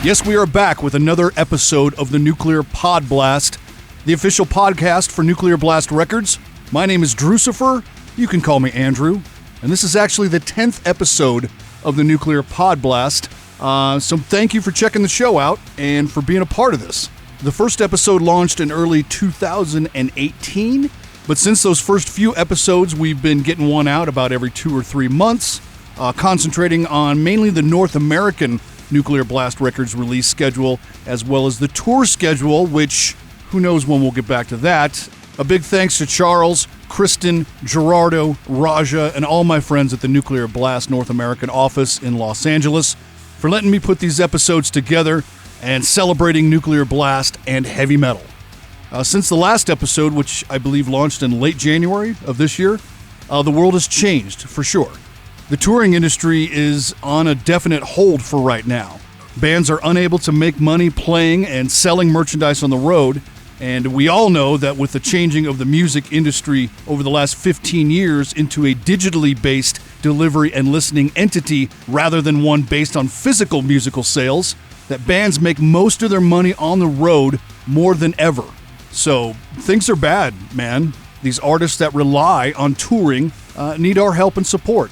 Yes, we are back with another episode of the Nuclear PODBLAST, the official podcast for Nuclear Blast Records. My name is Drucifer. You can call me Andrew. And this is actually the 10th episode of the Nuclear PODBLAST. So thank you for checking the show out and for being a part of this. The first episode launched in early 2018, but since those first few episodes, we've been getting one out about every 2 or 3 months, concentrating on mainly the North American Nuclear Blast Records release schedule, as well as the tour schedule, which, who knows when we'll get back to that. A big thanks to Charles, Kristen, Gerardo, Raja, and all my friends at the Nuclear Blast North American office in Los Angeles for letting me put these episodes together and celebrating Nuclear Blast and heavy metal. Since the last episode, which I believe launched in late January of this year, the world has changed, for sure. The touring industry is on a definite hold for right now. Bands are unable to make money playing and selling merchandise on the road, and we all know that with the changing of the music industry over the last 15 years into a digitally based delivery and listening entity rather than one based on physical musical sales, that bands make most of their money on the road more than ever. So things are bad, man. These artists that rely on touring need our help and support.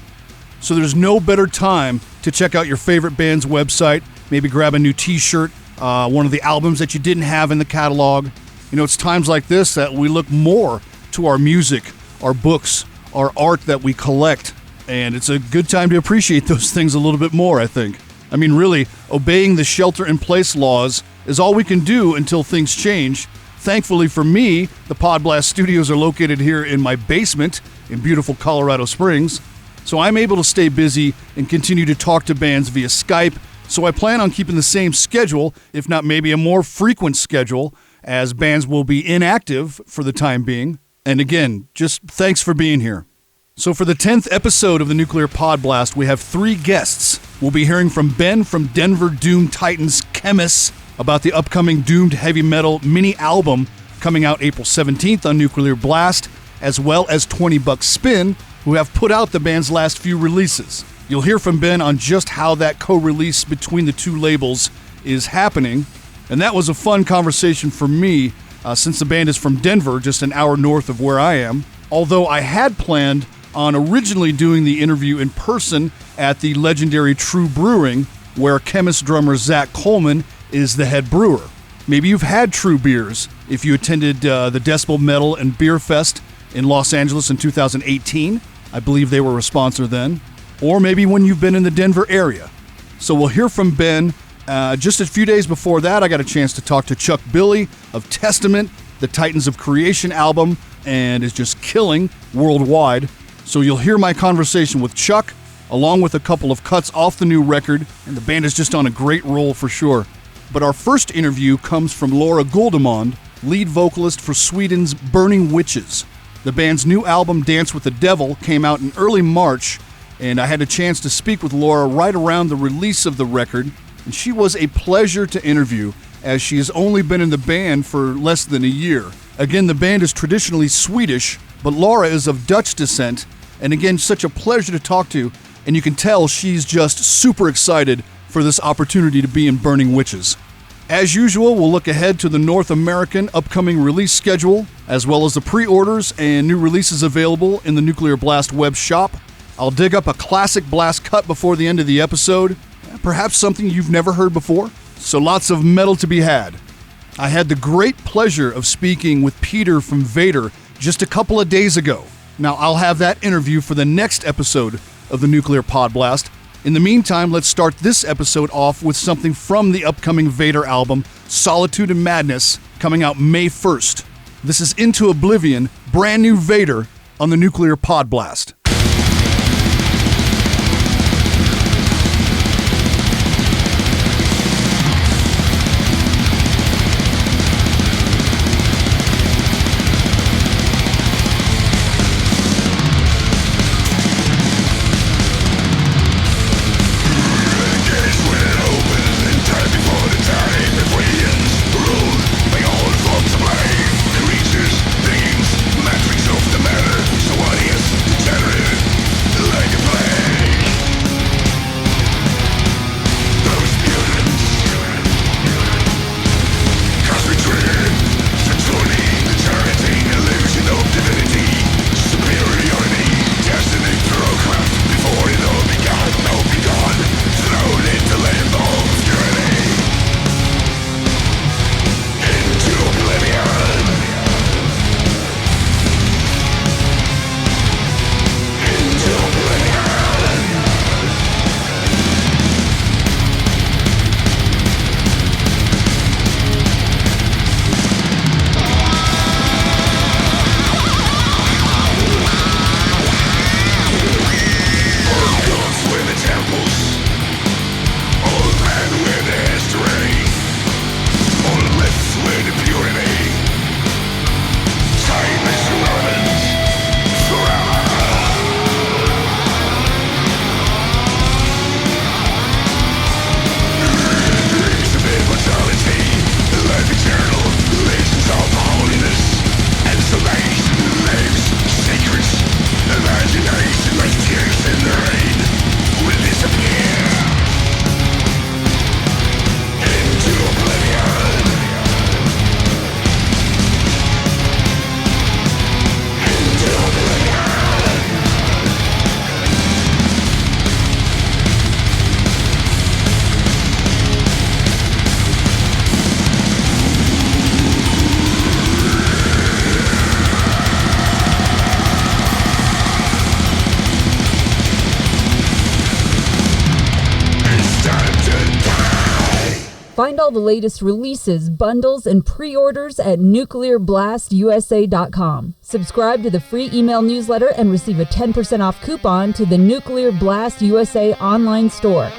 So there's no better time to check out your favorite band's website, maybe grab a new t-shirt, one of the albums that you didn't have in the catalog. You know, it's times like this that we look more to our music, our books, our art that we collect, and it's a good time to appreciate those things a little bit more, I think. I mean, really, obeying the shelter-in-place laws is all we can do until things change. Thankfully for me, the PODBLAST studios are located here in my basement in beautiful Colorado Springs. So I'm able to stay busy and continue to talk to bands via Skype, so I plan on keeping the same schedule, if not maybe a more frequent schedule, as bands will be inactive for the time being. And again, just thanks for being here. So for the 10th episode of the Nuclear PODBLAST, we have 3 guests. We'll be hearing from Ben from Denver Doom Titans Khemmis about the upcoming Doomed Heavy Metal mini album coming out April 17th on Nuclear Blast, as well as 20 Buck Spin, who have put out the band's last few releases. You'll hear from Ben on just how that co-release between the two labels is happening, and that was a fun conversation for me, since the band is from Denver, just an hour north of where I am, although I had planned on originally doing the interview in person at the legendary True Brewing, where Khemmis drummer Zach Coleman is the head brewer. Maybe you've had True beers if you attended the Decibel Metal and Beer Fest in Los Angeles in 2018. I believe they were a sponsor then. Or maybe when you've been in the Denver area. So we'll hear from Ben. Just a few days before that, I got a chance to talk to Chuck Billy of Testament, the Titans of Creation album, and is just killing worldwide. So you'll hear my conversation with Chuck, along with a couple of cuts off the new record, and the band is just on a great roll for sure. But our first interview comes from Laura Goldemond, lead vocalist for Sweden's Burning Witches. The band's new album, Dance with the Devil, came out in early March, and I had a chance to speak with Laura right around the release of the record, and she was a pleasure to interview, as she has only been in the band for less than a year. Again, the band is traditionally Swedish, but Laura is of Dutch descent, and again, such a pleasure to talk to, and you can tell she's just super excited for this opportunity to be in Burning Witches. As usual, we'll look ahead to the North American upcoming release schedule, as well as the pre-orders and new releases available in the Nuclear Blast web shop. I'll dig up a classic Blast cut before the end of the episode, perhaps something you've never heard before, so lots of metal to be had. I had the great pleasure of speaking with Peter from VADER just a couple of days ago. Now, I'll have that interview for the next episode of the Nuclear PODBLAST. In the meantime, let's start this episode off with something from the upcoming VADER album, Solitude and Madness, coming out May 1st. This is Into Oblivion, brand new VADER on the Nuclear PODBLAST. Matrix of the matter, so what is degenerate? Find all the latest releases, bundles, and pre-orders at nuclearblastusa.com. Subscribe to the free email newsletter and receive a 10% off coupon to the Nuclear Blast USA online store.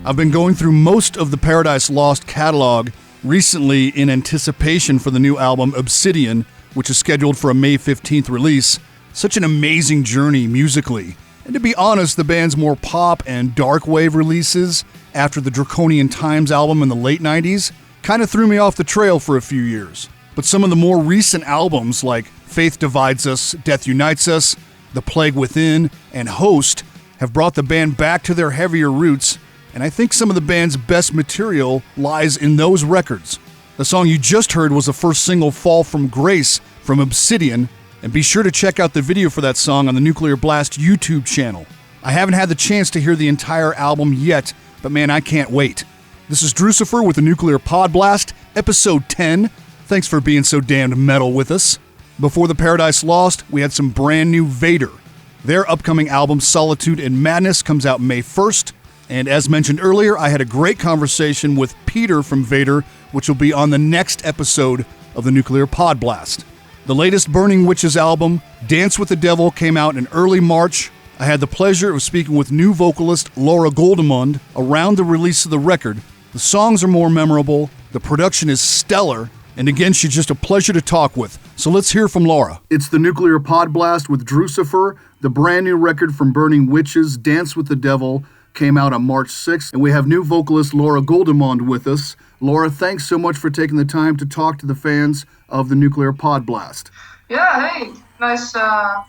I've been going through most of the Paradise Lost catalog recently in anticipation for the new album Obsidian, which is scheduled for a May 15th release. Such an amazing journey musically. And to be honest, the band's more pop and dark wave releases after the Draconian Times album in the late 90s kind of threw me off the trail for a few years. But some of the more recent albums like Faith Divides Us, Death Unites Us, The Plague Within, and Host have brought the band back to their heavier roots, and I think some of the band's best material lies in those records. The song you just heard was the first single, Fall from Grace, from Obsidian, and be sure to check out the video for that song on the Nuclear Blast YouTube channel. I haven't had the chance to hear the entire album yet, but man, I can't wait. This is Drucifer with the Nuclear PodBlast, episode 10. Thanks for being so damned metal with us. Before the Paradise Lost, we had some brand new VADER. Their upcoming album, Solitude and Madness, comes out May 1st. And as mentioned earlier, I had a great conversation with Peter from VADER, which will be on the next episode of the Nuclear PodBlast. The latest Burning Witches album, Dance with the Devil, came out in early March. I had the pleasure of speaking with new vocalist Laura Goldemund around the release of the record. The songs are more memorable, the production is stellar, and again, she's just a pleasure to talk with. So let's hear from Laura. It's the Nuclear PodBlast with Drucifer. The brand new record from Burning Witches, Dance with the Devil, came out on March 6th, and we have new vocalist Laura Goldemund with us. Laura, thanks so much for taking the time to talk to the fans of the Nuclear PodBlast. Yeah, hey, nice to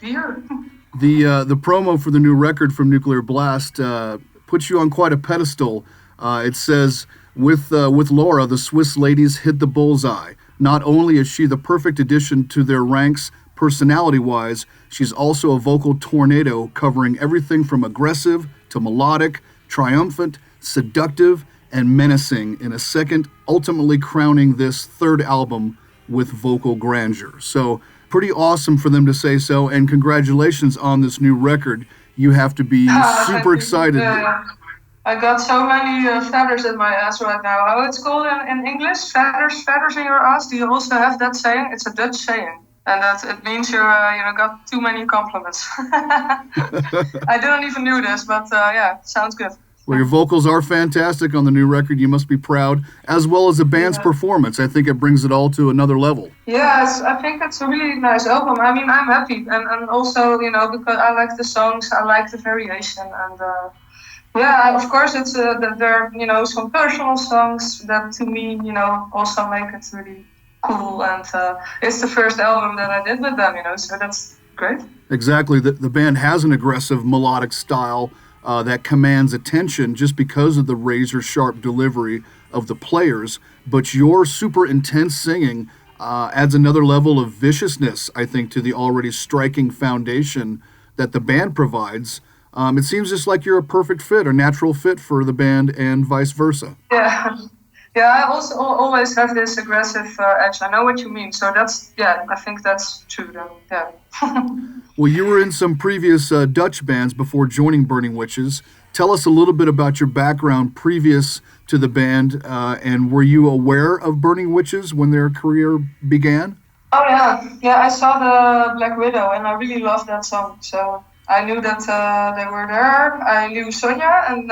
be here. The promo for the new record from Nuclear Blast puts you on quite a pedestal. It says, with Laura, the Swiss ladies hit the bullseye. Not only is she the perfect addition to their ranks personality-wise, she's also a vocal tornado covering everything from aggressive to melodic, triumphant, seductive, and menacing in a second, ultimately crowning this third album with vocal grandeur. So pretty awesome for them to say so, and congratulations on this new record. You have to be super excited. I got so many feathers in my ass right now. How it's called in English? Feathers in your ass. Do you also have that saying? It's a Dutch saying. And that it means you got too many compliments. I didn't even know this, but sounds good. Well, your vocals are fantastic on the new record. You must be proud, as well as the band's performance. I think it brings it all to another level. Yes, I think it's a really nice album. I mean, I'm happy. And also, because I like the songs, I like the variation. And of course, it's that there are, some personal songs that to me, also make it really cool. And it's the first album that I did with them, so that's great. Exactly. The band has an aggressive melodic style that commands attention just because of the razor-sharp delivery of the players, but your super intense singing adds another level of viciousness, I think, to the already striking foundation that the band provides. It seems just like you're a perfect fit, a natural fit for the band and vice versa. Yeah, I also always have this aggressive edge. I know what you mean. So I think that's true then, yeah. Well, you were in some previous Dutch bands before joining Burning Witches. Tell us a little bit about your background previous to the band, and were you aware of Burning Witches when their career began? Oh, yeah, I saw the Black Widow, and I really loved that song, so I knew that they were there. I knew Sonia, and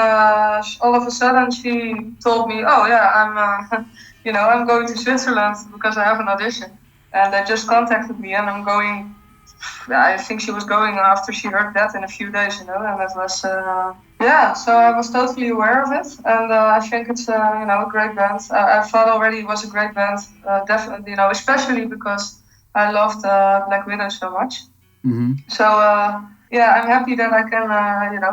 all of a sudden she told me, "Oh yeah, I'm going to Switzerland because I have an audition." And they just contacted me, and I'm going. I think she was going after she heard that in a few days, and it was So I was totally aware of it, and I think it's a great band. I thought already it was a great band, definitely, especially because I loved Black Widow so much. Mm-hmm. So. I'm happy that I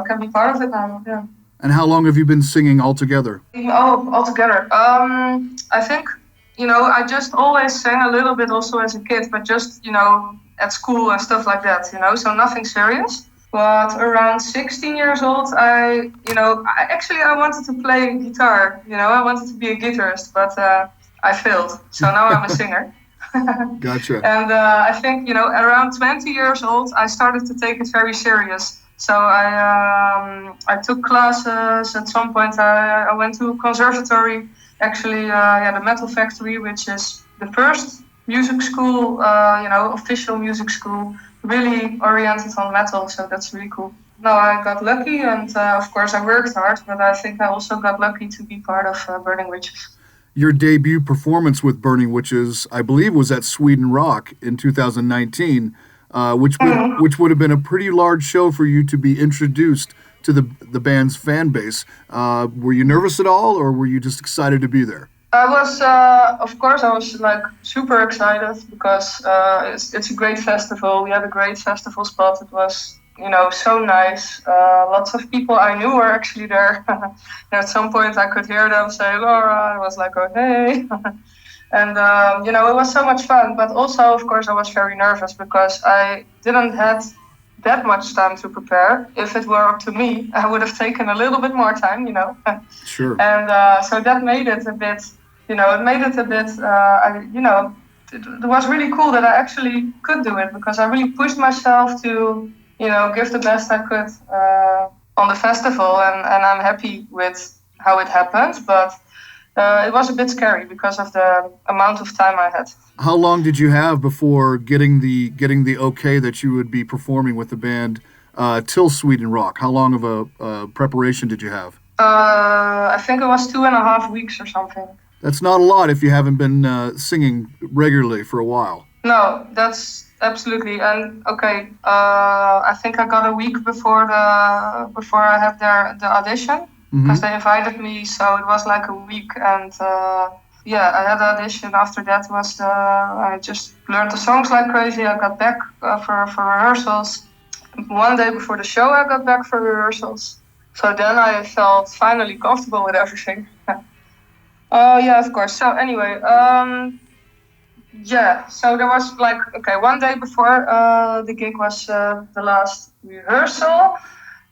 can be part of it now. Yeah. And how long have you been singing altogether? Altogether. I think, I just always sang a little bit also as a kid, but just, at school and stuff like that, so nothing serious. But around 16 years old, I wanted to play guitar, I wanted to be a guitarist, but I failed. So now I'm a singer. Gotcha. And I think, around 20 years old, I started to take it very serious. So I took classes. At some point, I went to conservatory, actually, the Metal Factory, which is the first music school, official music school, really oriented on metal. So that's really cool. no, I got lucky, and of course I worked hard, but I think I also got lucky to be part of Burning Witches. Your debut performance with Burning Witches, I believe, was at Sweden Rock in 2019, which would have been a pretty large show for you to be introduced to the band's fan base. Were you nervous at all, or were you just excited to be there? I was, of course, I was like super excited because it's a great festival. We had a great festival spot. It was, so nice. Lots of people I knew were actually there. And at some point I could hear them say Laura. I was like, oh, hey. And, it was so much fun. But also, of course, I was very nervous because I didn't have that much time to prepare. If it were up to me, I would have taken a little bit more time, Sure. And so that made it a bit, it was really cool that I actually could do it because I really pushed myself to, give the best I could on the festival, and I'm happy with how it happened, but it was a bit scary because of the amount of time I had. How long did you have before getting the okay that you would be performing with the band till Sweden Rock? How long of a preparation did you have? I think it was 2.5 weeks or something. That's not a lot if you haven't been singing regularly for a while. No, that's absolutely. And okay, I think I got a week before I had the audition because they invited me, so it was like a week. And I had the audition. After that was I just learned the songs like crazy. I got back for rehearsals. One day before the show, I got back for rehearsals. So then I felt finally comfortable with everything. Of course. So anyway, so there was one day before the gig was the last rehearsal.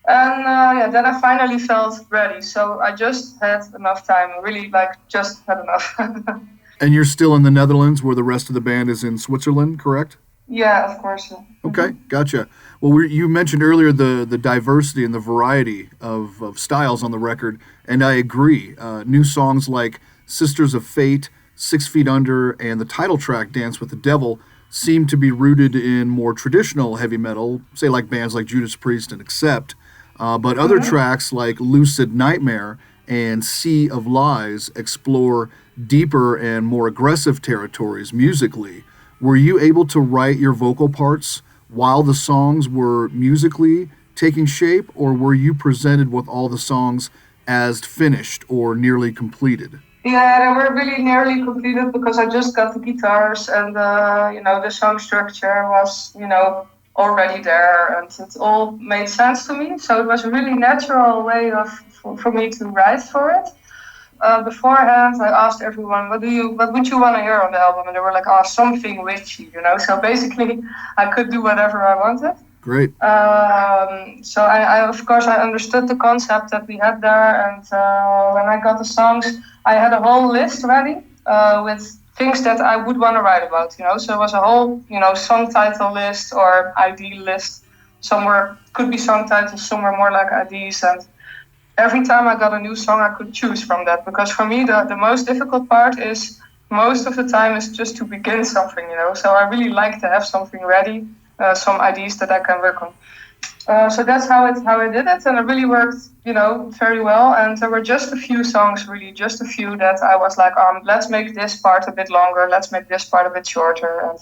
And then I finally felt ready. So I just had enough time, really just had enough. And you're still in the Netherlands where the rest of the band is in Switzerland, correct? Yeah, of course. Okay, gotcha. Well, you mentioned earlier the diversity and the variety of styles on the record, and I agree. New songs like Sisters of Fate, 6 Feet Under, and the title track, Dance with the Devil, seem to be rooted in more traditional heavy metal, say like bands like Judas Priest and Accept. But other tracks like Lucid Nightmare and Sea of Lies explore deeper and more aggressive territories musically. Were you able to write your vocal parts while the songs were musically taking shape, or were you presented with all the songs as finished or nearly completed? Yeah, they were really nearly completed because I just got the guitars and, the song structure was, already there and it all made sense to me. So it was a really natural way for me to write for it. Beforehand, I asked everyone, what would you want to hear on the album? And they were like, something witchy, So basically, I could do whatever I wanted. Great. So I of course, I understood the concept that we had there. And when I got the songs, I had a whole list ready with things that I would want to write about, So it was a whole, song title list or ID list. Some could be song titles, some were more like IDs, and every time I got a new song, I could choose from that. Because for me, the most difficult part is most of the time is just to begin something, So I really like to have something ready, some ideas that I can work on. So that's how I did it, and it really worked, very well. And there were just a few songs, really, just a few that I was like, let's make this part a bit longer, let's make this part a bit shorter, and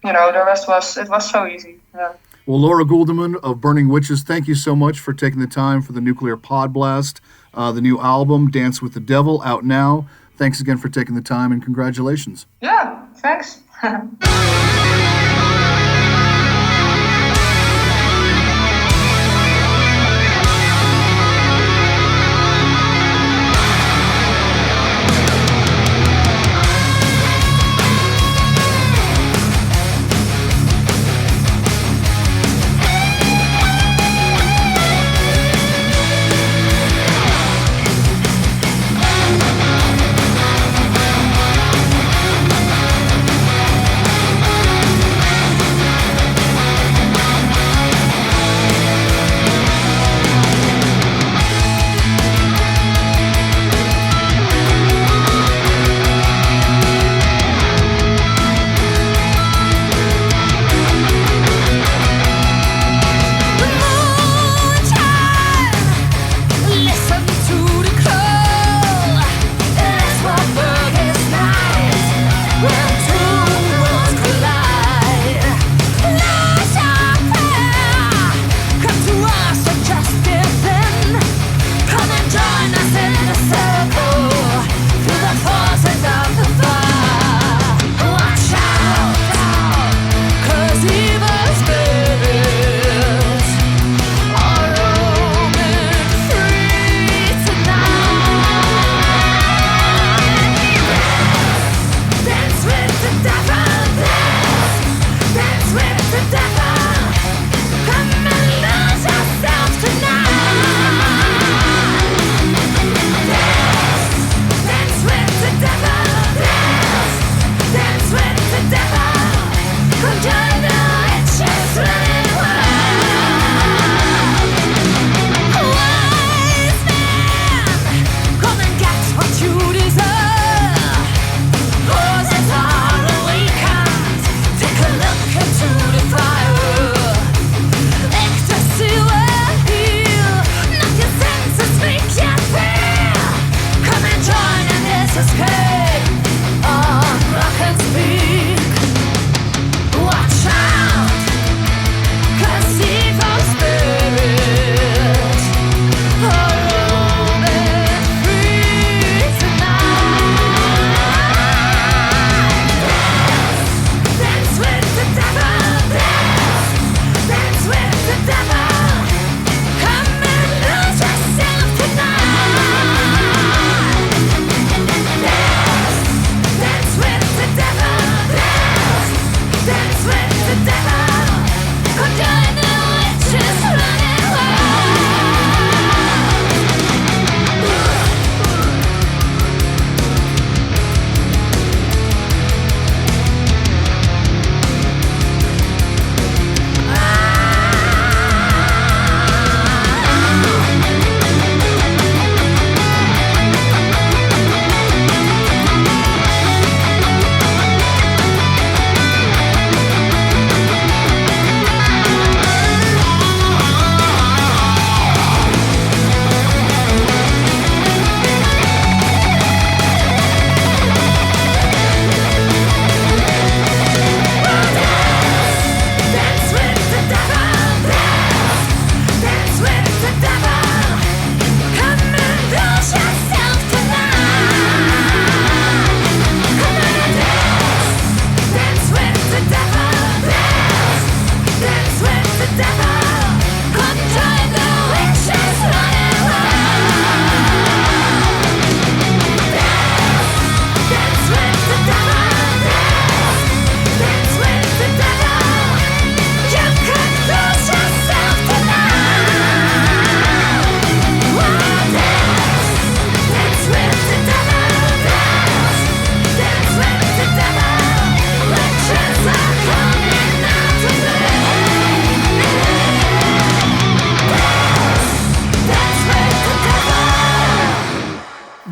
the rest was so easy. Yeah. Well, Laura Guldeman of Burning Witches, thank you so much for taking the time for the Nuclear PODBLAST, the new album, Dance with the Devil, out now. Thanks again for taking the time, and congratulations. Yeah, thanks.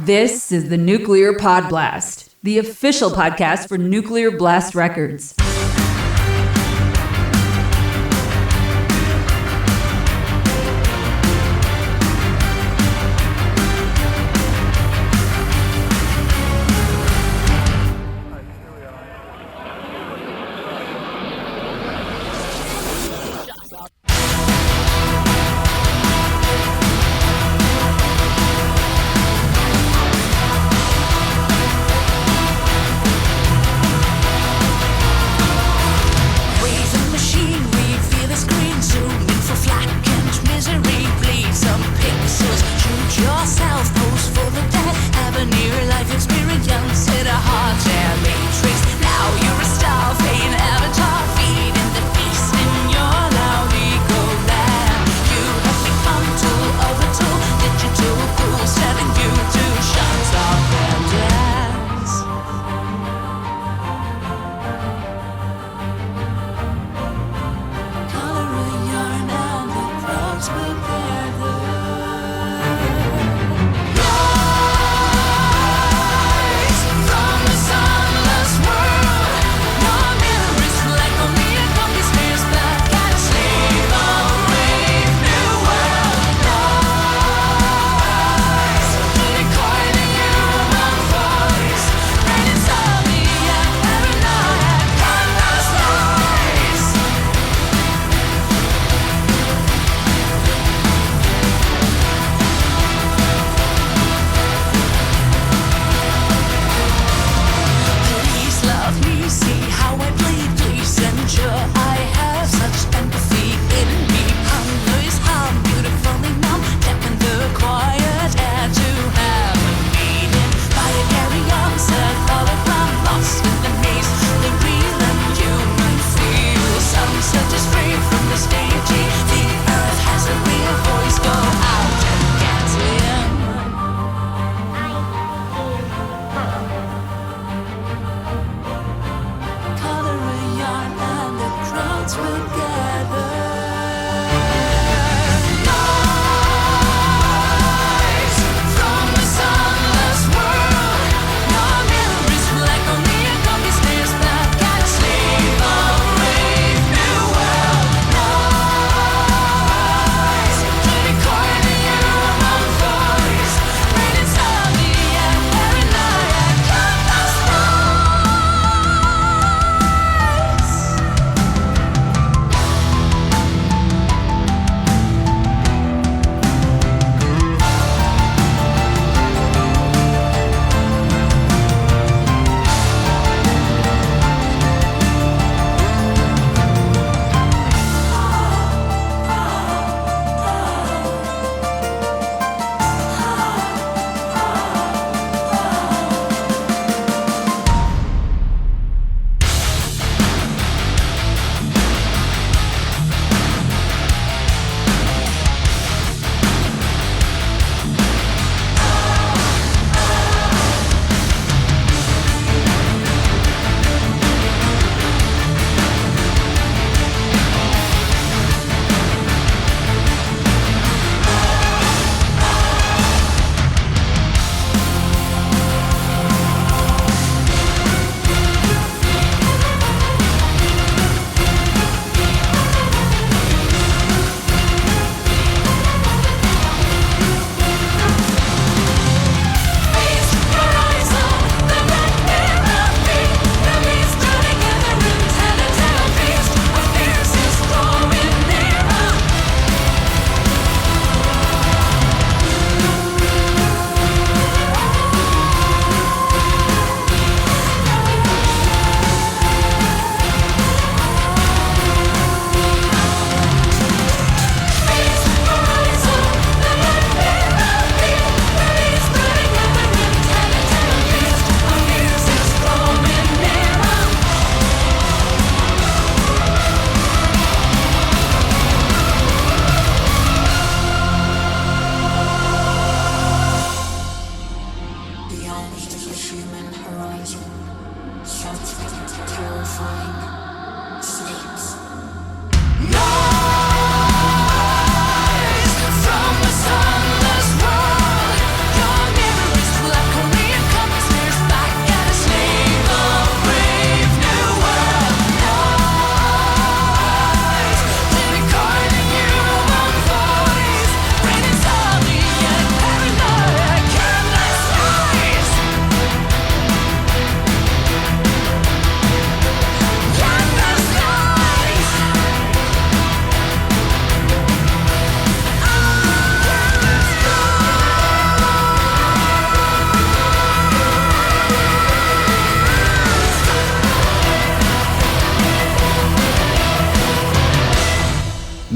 This is the Nuclear PodBlast, the official podcast for Nuclear Blast Records.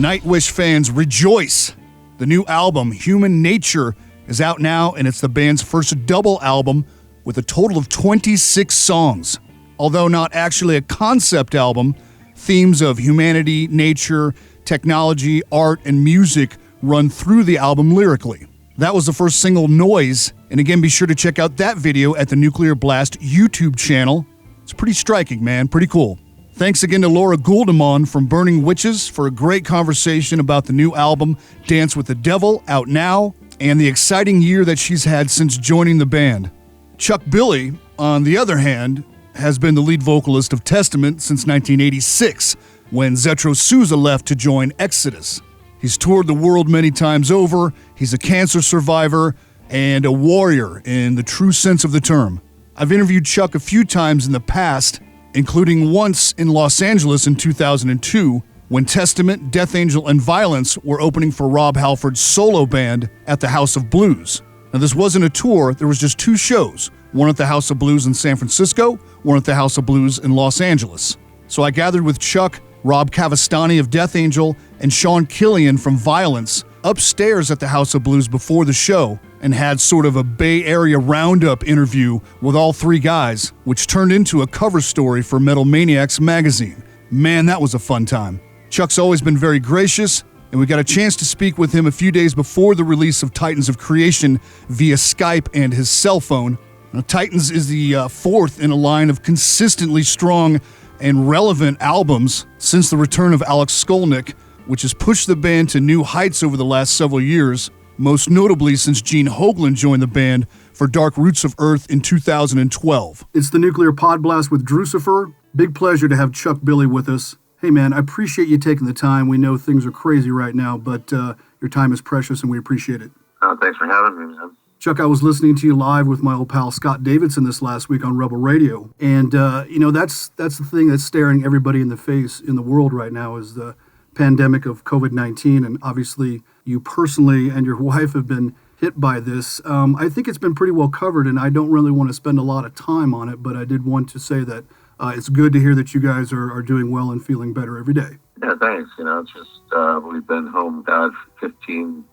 Nightwish fans, rejoice! The new album, Human Nature, is out now, and it's the band's first double album with a total of 26 songs. Although not actually a concept album, themes of humanity, nature, technology, art, and music run through the album lyrically. That was the first single, Noise, and again, be sure to check out that video at the Nuclear Blast YouTube channel. It's pretty striking, man, pretty cool. Thanks again to Laura Guldemon from Burning Witches for a great conversation about the new album, Dance with the Devil, out now, and the exciting year that she's had since joining the band. Chuck Billy, on the other hand, has been the lead vocalist of Testament since 1986, when Zetro Souza left to join Exodus. He's toured the world many times over, he's a cancer survivor, and a warrior in the true sense of the term. I've interviewed Chuck a few times in the past, including once in Los Angeles in 2002, when Testament, Death Angel, and Violence were opening for Rob Halford's solo band at the House of Blues. Now, this wasn't a tour, there was just 2 shows, one at the House of Blues in San Francisco, one at the House of Blues in Los Angeles. So I gathered with Chuck, Rob Cavastani of Death Angel, and Sean Killian from Violence upstairs at the House of Blues before the show, and had sort of a Bay Area roundup interview with all 3 guys, which turned into a cover story for Metal Maniacs magazine. Man, that was a fun time. Chuck's always been very gracious, and we got a chance to speak with him a few days before the release of Titans of Creation via Skype and his cell phone. Now, Titans is the 4th in a line of consistently strong and relevant albums since the return of Alex Skolnick, which has pushed the band to new heights over the last several years, most notably since Gene Hoglan joined the band for Dark Roots of Earth in 2012. It's the Nuclear Podblast with Drucifer. Big pleasure to have Chuck Billy with us. Hey man, I appreciate you taking the time. We know things are crazy right now, but your time is precious and we appreciate it. Thanks for having me, man. Chuck, I was listening to you live with my old pal Scott Davidson this last week on Rebel Radio, and that's the thing that's staring everybody in the face in the world right now is the pandemic of COVID-19, and obviously you personally and your wife have been hit by this. I think it's been pretty well covered, and I don't really want to spend a lot of time on it, but I did want to say that it's good to hear that you guys are doing well and feeling better every day. Yeah, thanks. It's just we've been home, 15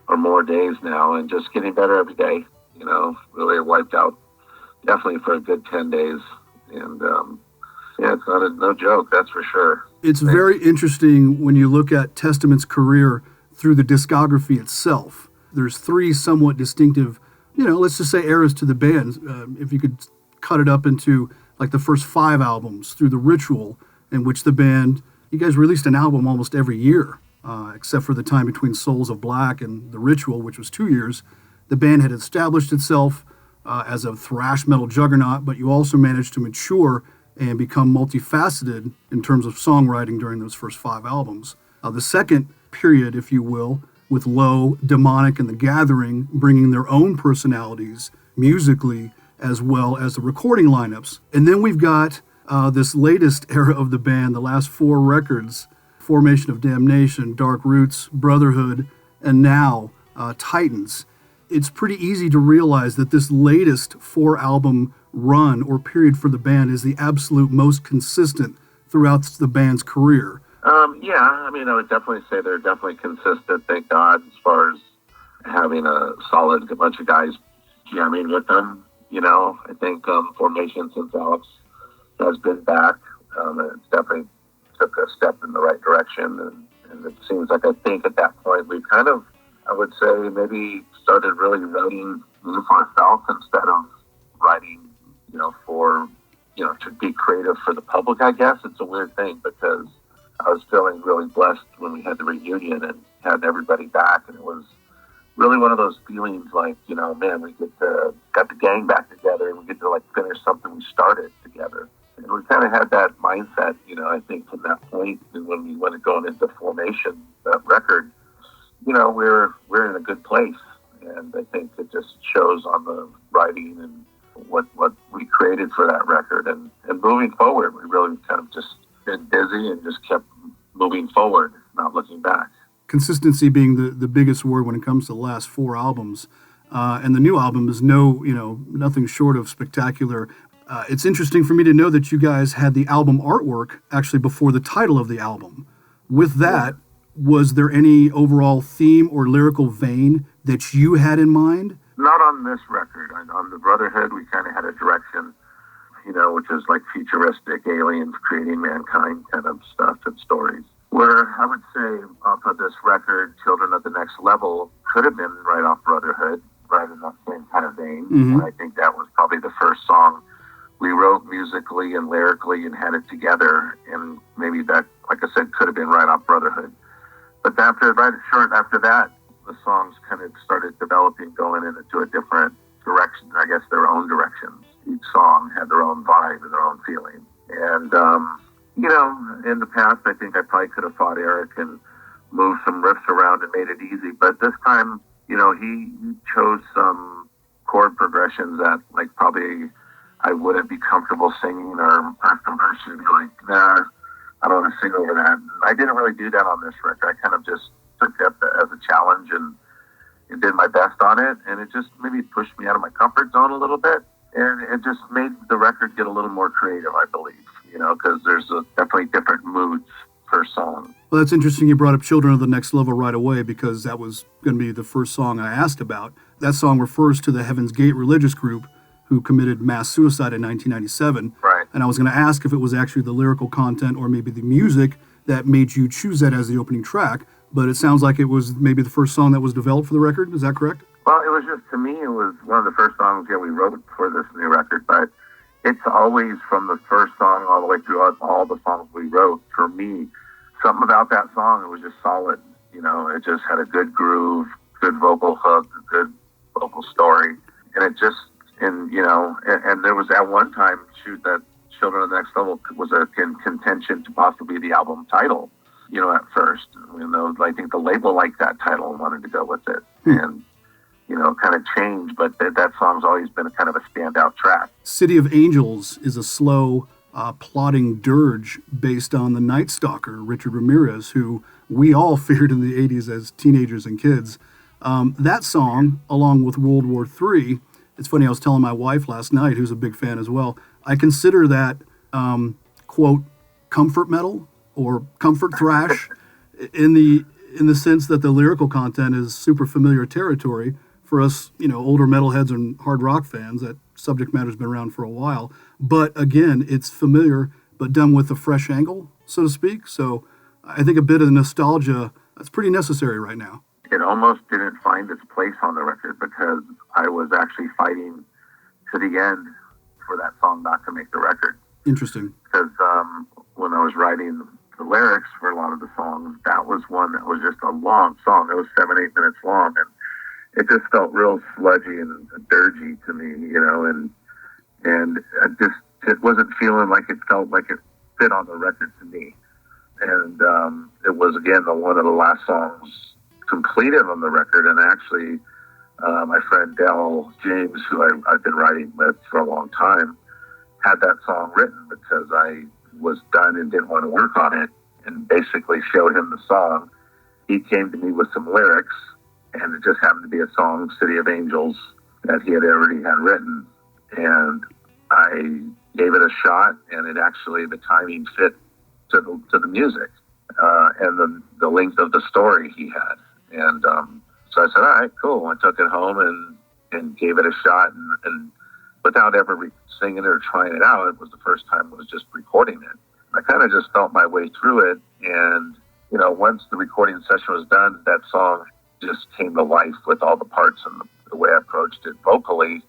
or more days now, and just getting better every day. Really wiped out definitely for a good 10 days, and it's no joke, that's for sure. It's very interesting when you look at Testament's career through the discography itself. There's 3 somewhat distinctive, let's just say eras to the band. If you could cut it up into like the first 5 albums through the Ritual, in which the band, you guys released an album almost every year, except for the time between Souls of Black and the Ritual, which was 2 years. The band had established itself as a thrash metal juggernaut, but you also managed to mature and become multifaceted in terms of songwriting during those first 5 albums. The second period, if you will, with Low, Demonic, and The Gathering bringing their own personalities musically as well as the recording lineups. And then we've got this latest era of the band, the last 4 records, Formation of Damnation, Dark Roots, Brotherhood, and now Titans. It's pretty easy to realize that this latest 4-album run or period for the band is the absolute most consistent throughout the band's career. I would definitely say they're definitely consistent, thank God, as far as having a bunch of guys jamming with them. I think Formation, since Alex has been back, it's definitely took a step in the right direction, and it seems like I think at that point we've kind of, I would say, maybe started really writing for ourselves instead of writing, to be creative for the public, I guess. It's a weird thing because I was feeling really blessed when we had the reunion and had everybody back, and it was really one of those feelings like, man, we got the gang back together and we get to finish something we started together. And we kind of had that mindset, I think from that point, and when we went going into Formation, that record, we're in a good place. And I think it just shows on the writing and what we created for that record. And moving forward, we really kind of just been busy and just kept moving forward, not looking back. Consistency being the biggest word when it comes to the last 4 albums. And the new album is nothing short of spectacular. It's interesting for me to know that you guys had the album artwork actually before the title of the album. With that, was there any overall theme or lyrical vein that you had in mind? Not on this record. On the Brotherhood, we kind of had a direction, which is like futuristic aliens creating mankind kind of stuff and stories. Where I would say off of this record, Children of the Next Level could have been right off Brotherhood, right in that same kind of vein. Mm-hmm. And I think that was probably the first song we wrote musically and lyrically and had it together. And maybe that, like I said, could have been right off Brotherhood. But after that, the songs kind of started developing, going into a different direction, I guess their own directions. Each song had their own vibe and their own feeling. And, in the past, I think I probably could have fought Eric and moved some riffs around and made it easy. But this time, he chose some chord progressions that, like, probably I wouldn't be comfortable singing, or some person would be like, nah, I don't want to sing over that. I didn't really do that on this record. I kind of just took that as a challenge and did my best on it. And it just maybe pushed me out of my comfort zone a little bit. And it just made the record get a little more creative, I believe, because there's definitely different moods per song. Well, that's interesting you brought up Children of the Next Level right away, because that was going to be the first song I asked about. That song refers to the Heaven's Gate religious group who committed mass suicide in 1997. Right. And I was going to ask if it was actually the lyrical content or maybe the music that made you choose that as the opening track, but it sounds like it was maybe the first song that was developed for the record. Is that correct? Well, it was just, to me, it was one of the first songs we wrote for this new record, but it's always from the first song all the way through all the songs we wrote. For me, something about that song, it was just solid. It just had a good groove, good vocal hook, a good vocal story. And it just, and there was at one time, that Children of the Next Level was in contention to possibly be the album title, at first. I think the label liked that title and wanted to go with it. And, kind of changed, but that song's always been a kind of a standout track. City of Angels is a slow, plodding dirge based on the Night Stalker, Richard Ramirez, who we all feared in the 80s as teenagers and kids. That song, along with World War III, it's funny, I was telling my wife last night, who's a big fan as well, I consider that, quote, comfort metal or comfort thrash in the sense that the lyrical content is super familiar territory for us, older metalheads and hard rock fans. That subject matter's been around for a while. But again, it's familiar, but done with a fresh angle, so to speak. So I think a bit of nostalgia, that's pretty necessary right now. It almost didn't find its place on the record because I was actually fighting to the end for that song not to make the record. Interesting. Because when I was writing the lyrics for a lot of the songs, that was one that was just a long song. It was 7-8 minutes long, and it just felt real sludgy and dirgy to me, and it wasn't feeling like it felt like it fit on the record to me. And it was, again, one of the last songs completed on the record, and actually my friend Del James, who I've been writing with for a long time, had that song written because I was done and didn't want to work on it, and basically showed him the song. He came to me with some lyrics, and it just happened to be a song, City of Angels, that he had already had written. And I gave it a shot, and it actually, the timing fit to the music and the length of the story he had. And so I said, all right, cool. I took it home and gave it a shot, and without ever singing it or trying it out, it was the first time I was just recording it. I kind of just felt my way through it, and once the recording session was done, that song just came to life with all the parts and the way I approached it vocally,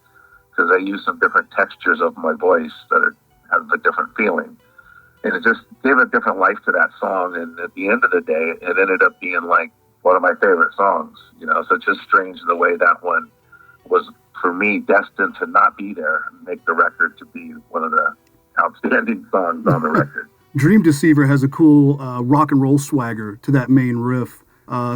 because I used some different textures of my voice that have a different feeling. And it just gave a different life to that song. And at the end of the day, it ended up being like one of my favorite songs, so it's just strange the way that one was, for me, destined to not be there and make the record to be one of the outstanding songs on the record. Dream Deceiver has a cool rock and roll swagger to that main riff.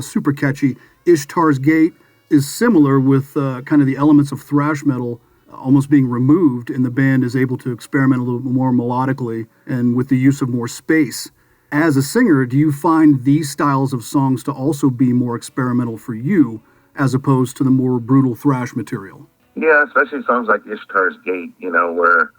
Super catchy. Ishtar's Gate is similar with kind of the elements of thrash metal almost being removed, and the band is able to experiment a little bit more melodically and with the use of more space. As a singer, do you find these styles of songs to also be more experimental for you as opposed to the more brutal thrash material? Yeah, especially songs like Ishtar's Gate, where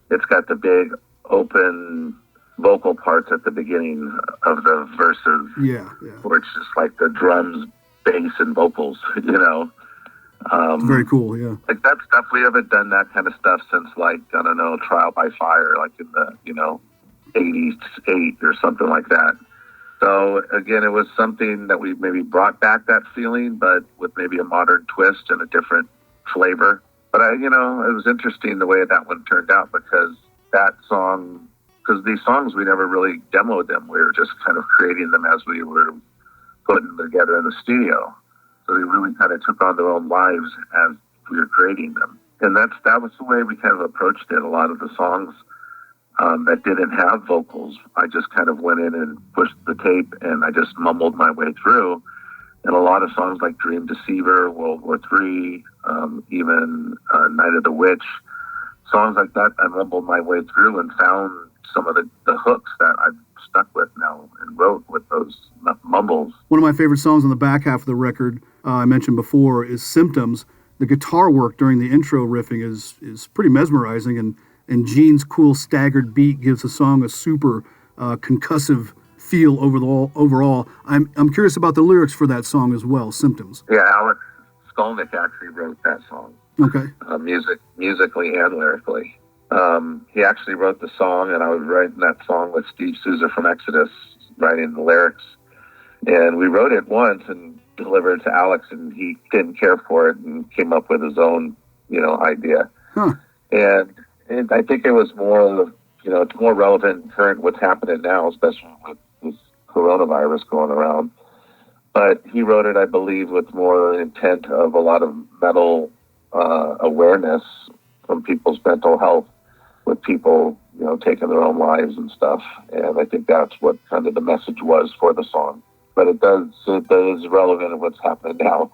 it's got the big open vocal parts at the beginning of the verses. Yeah. Where it's just like the drums, bass, and vocals, you know. Very cool, yeah. Like that stuff, we haven't done that kind of stuff since, like, I don't know, Trial by Fire, like in the, 88 or something like that. So again, it was something that we maybe brought back that feeling, but with maybe a modern twist and a different flavor. But it was interesting the way that one turned out, because that song, because these songs, we never really demoed them. We were just kind of creating them as we were putting them together in the studio. So they really kind of took on their own lives as we were creating them. And that was the way we kind of approached it. A lot of the songs that didn't have vocals, I just kind of went in and pushed the tape and I just mumbled my way through. And a lot of songs like Dream Deceiver, World War III, even Night of the Witch, songs like that, I mumbled my way through and found some of the hooks that I've stuck with now and wrote with those mumbles. One of my favorite songs on the back half of the record, I mentioned before, is Symptoms. The guitar work during the intro riffing is pretty mesmerizing, and Gene's cool staggered beat gives the song a super concussive feel overall. I'm curious about the lyrics for that song as well, Symptoms. Yeah, Alex Skolnick actually wrote that song. Okay. Musically and lyrically. He actually wrote the song, and I was writing that song with Steve Souza from Exodus, writing the lyrics. And we wrote it once and delivered it to Alex, and he didn't care for it and came up with his own, idea. Huh. And I think it was more, it's more relevant and current what's happening now, especially with this coronavirus going around. But he wrote it, I believe, with more intent of a lot of mental awareness from people's mental health, with people, taking their own lives and stuff. And I think that's what kind of the message was for the song. But it is relevant to what's happening now.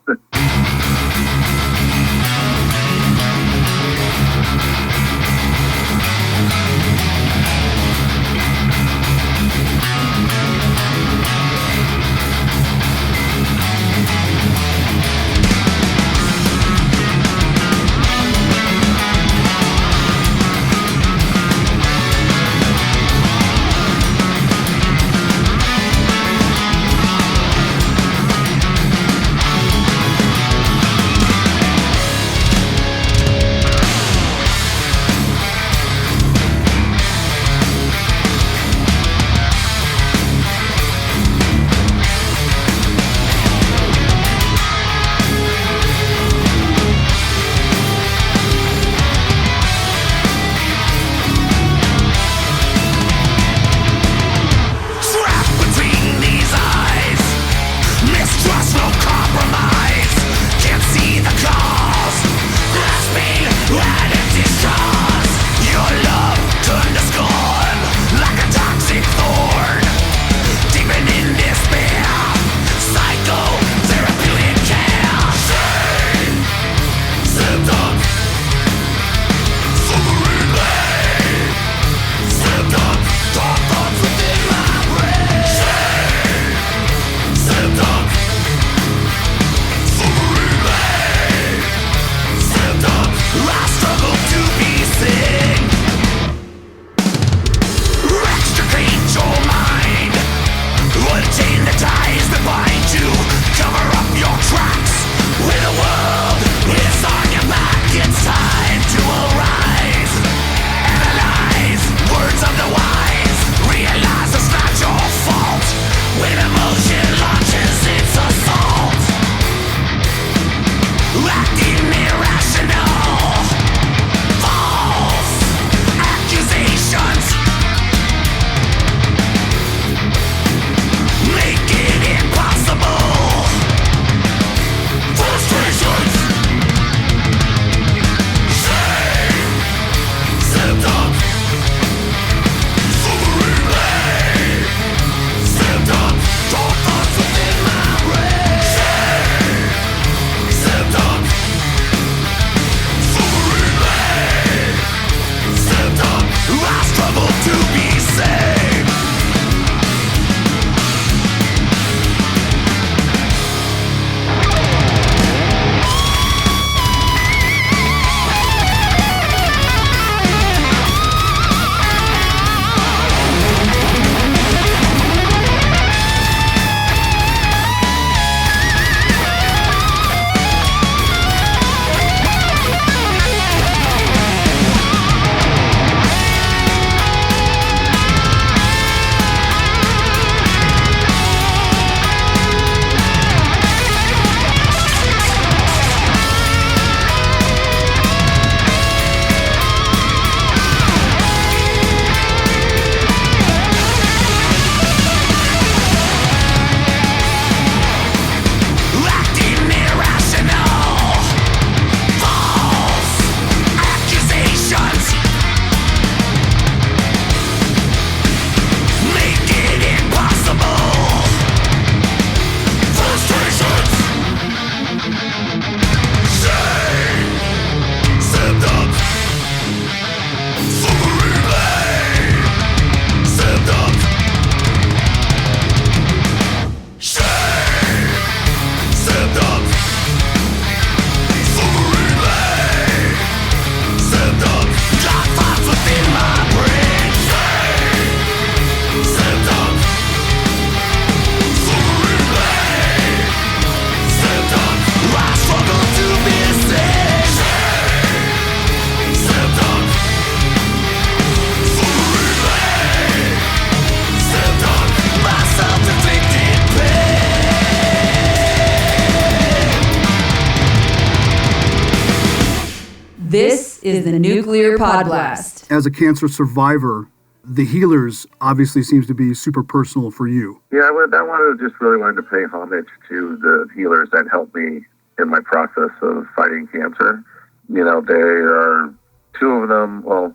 This is the Nuclear Podblast. As a cancer survivor, the healers obviously seems to be super personal for you. Yeah, I really wanted to pay homage to the healers that helped me in my process of fighting cancer. You know, there are two of them. Well,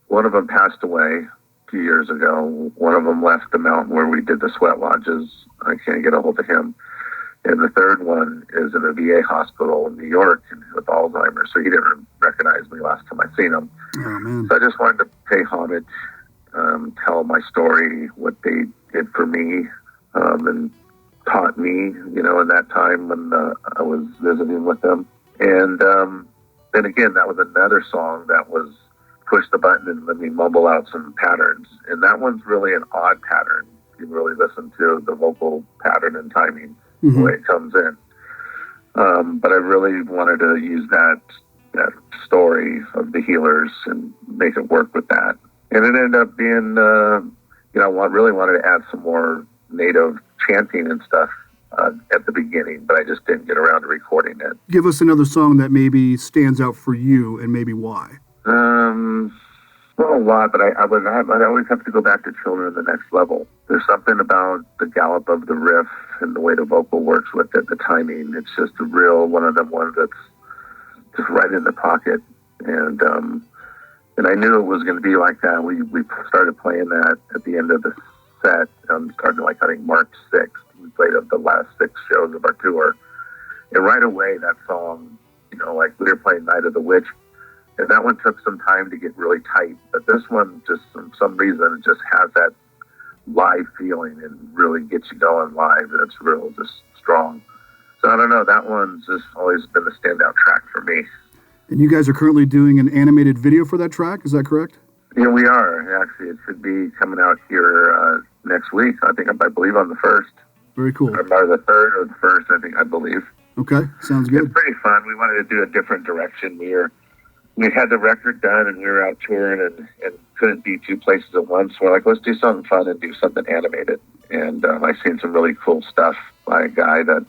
one of them passed away a few years ago. One of them left the mountain where we did the sweat lodges. I can't get a hold of him. And the third one is in a VA hospital in New York with Alzheimer's, so he didn't recognize me last time I seen him. Oh, man. So I just wanted to pay homage, tell my story, what they did for me, and taught me, you know, in that time when I was visiting with them. And then again, that was another song that was push the button and let me mumble out some patterns. And that one's really an odd pattern. You really listen to the vocal pattern and timing. The way it comes in. But I really wanted to use that story of the healers and make it work with that. And it ended up being, I really wanted to add some more native chanting and stuff at the beginning, but I just didn't get around to recording it. Give us another song that maybe stands out for you and maybe why. Well, a lot, but I always have to go back to Children of the Next Level. There's something about the gallop of the riff and the way the vocal works with it, the timing. It's just a real one of them ones that's just right in the pocket. And I knew it was going to be like that. We started playing that at the end of the set, starting like, I think, March 6th. We played up the last 6 shows of our tour. And right away, that song, you know, like we were playing Night of the Witch, and that one took some time to get really tight. But this one, just for some reason, just has that live feeling and really gets you going live, and it's real just strong. So I don't know, that one's just always been the standout track for me. And you guys are currently doing an animated video for that track, is that correct? Yeah, we are. Actually, it should be coming out here next week. I believe on the 1st. Very cool. Or the 3rd or the 1st, I believe. Okay, sounds good. It's pretty fun. We wanted to do a different direction. We had the record done and we were out touring and couldn't be 2 places at once. So we're like, let's do something fun and do something animated. And I've seen some really cool stuff by a guy that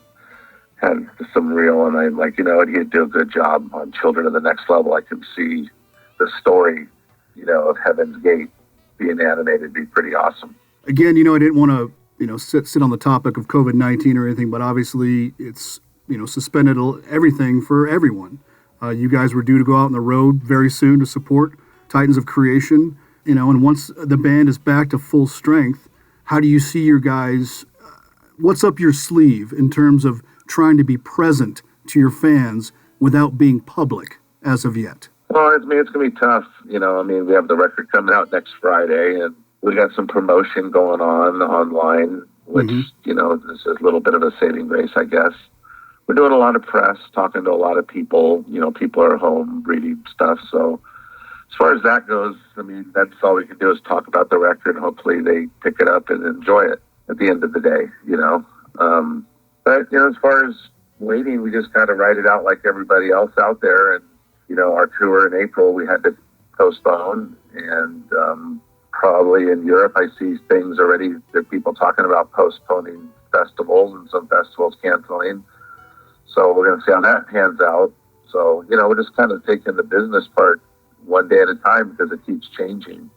had some real, and I'm like, you know, he'd do a good job on Children of the Next Level. I could see the story, you know, of Heaven's Gate being animated be pretty awesome. Again, you know, I didn't want to, you know, sit on the topic of COVID-19 or anything, but obviously it's, you know, suspended everything for everyone. You guys were due to go out on the road very soon to support Titans of Creation, you know, and once the band is back to full strength, how do you see your guys, what's up your sleeve in terms of trying to be present to your fans without being public as of yet? Well, it's going to be tough. You know, I mean, we have the record coming out next Friday, and we got some promotion going on online, which, you know, this is a little bit of a saving grace, I guess. We're doing a lot of press, talking to a lot of people. You know, people are home reading stuff. So as far as that goes, I mean, that's all we can do is talk about the record. Hopefully they pick it up and enjoy it at the end of the day, you know. But, you know, as far as waiting, we just got to write it out like everybody else out there. And, you know, our tour in April, we had to postpone. And probably in Europe, I see things already, there are people talking about postponing festivals and some festivals canceling. So we're going to see how that pans out. So, you know, we're just kind of taking the business part one day at a time because it keeps changing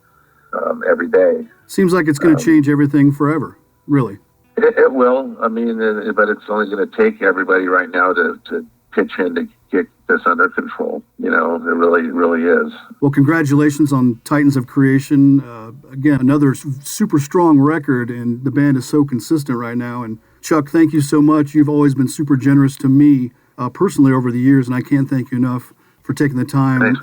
every day. Seems like it's going to change everything forever, really. It will. I mean, but it's only going to take everybody right now to pitch in to get this under control. You know, it really is. Well, congratulations on Titans of Creation. Again, another super strong record, and the band is so consistent right now. And Chuck, thank you so much. You've always been super generous to me personally over the years, and I can't thank you enough for taking the time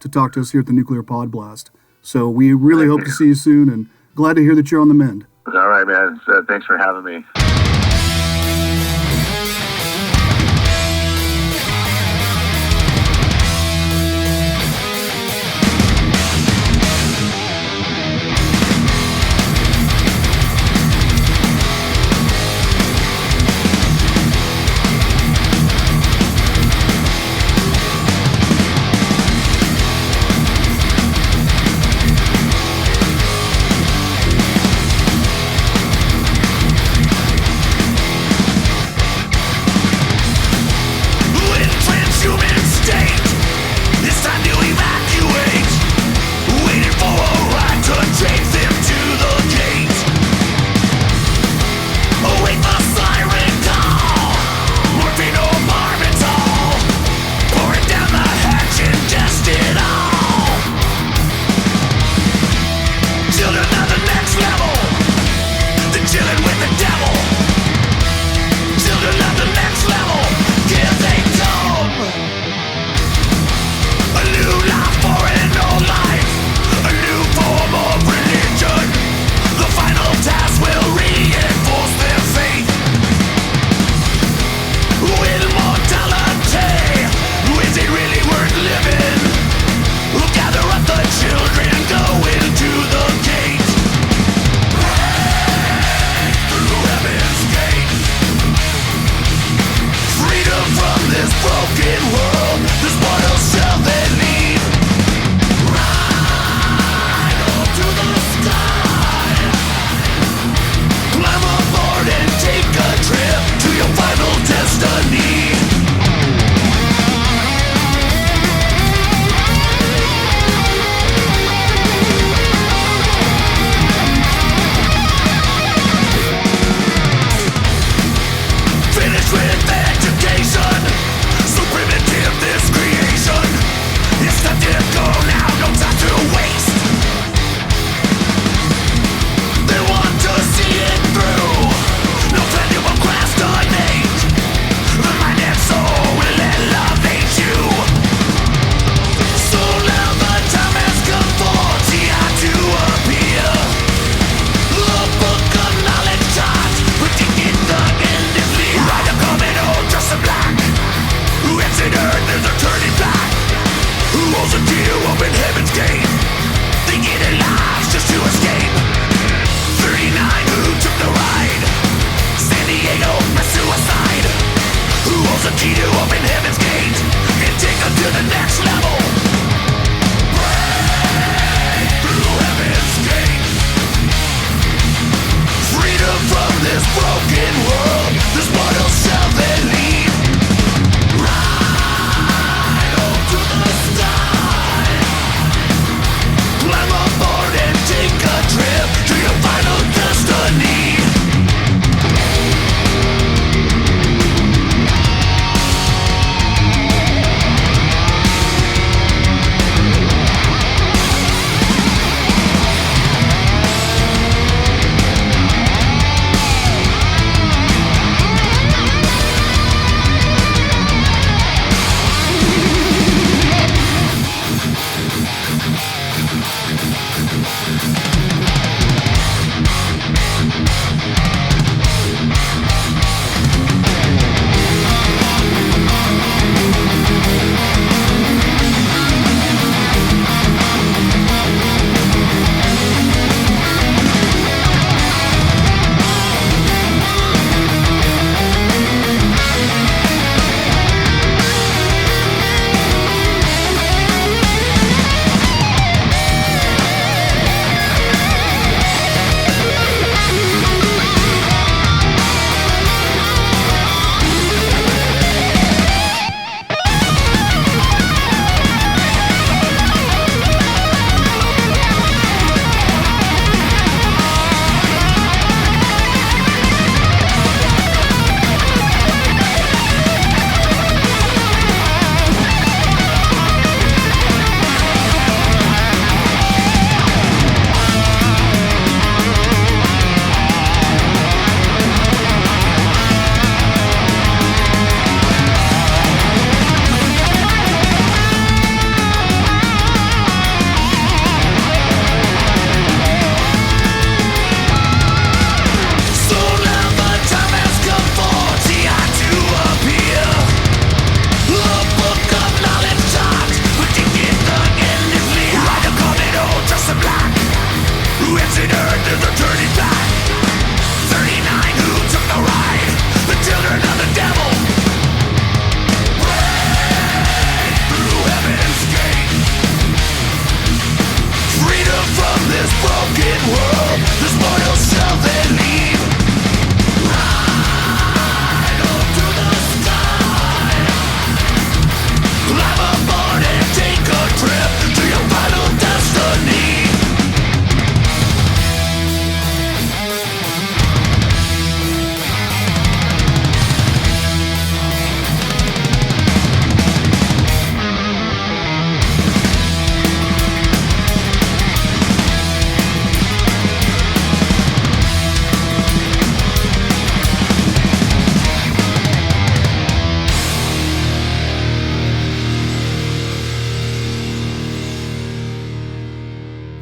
to talk to us here at the Nuclear Podblast. So we really hope to see you soon, and glad to hear that you're on the mend. All right, man. Thanks for having me.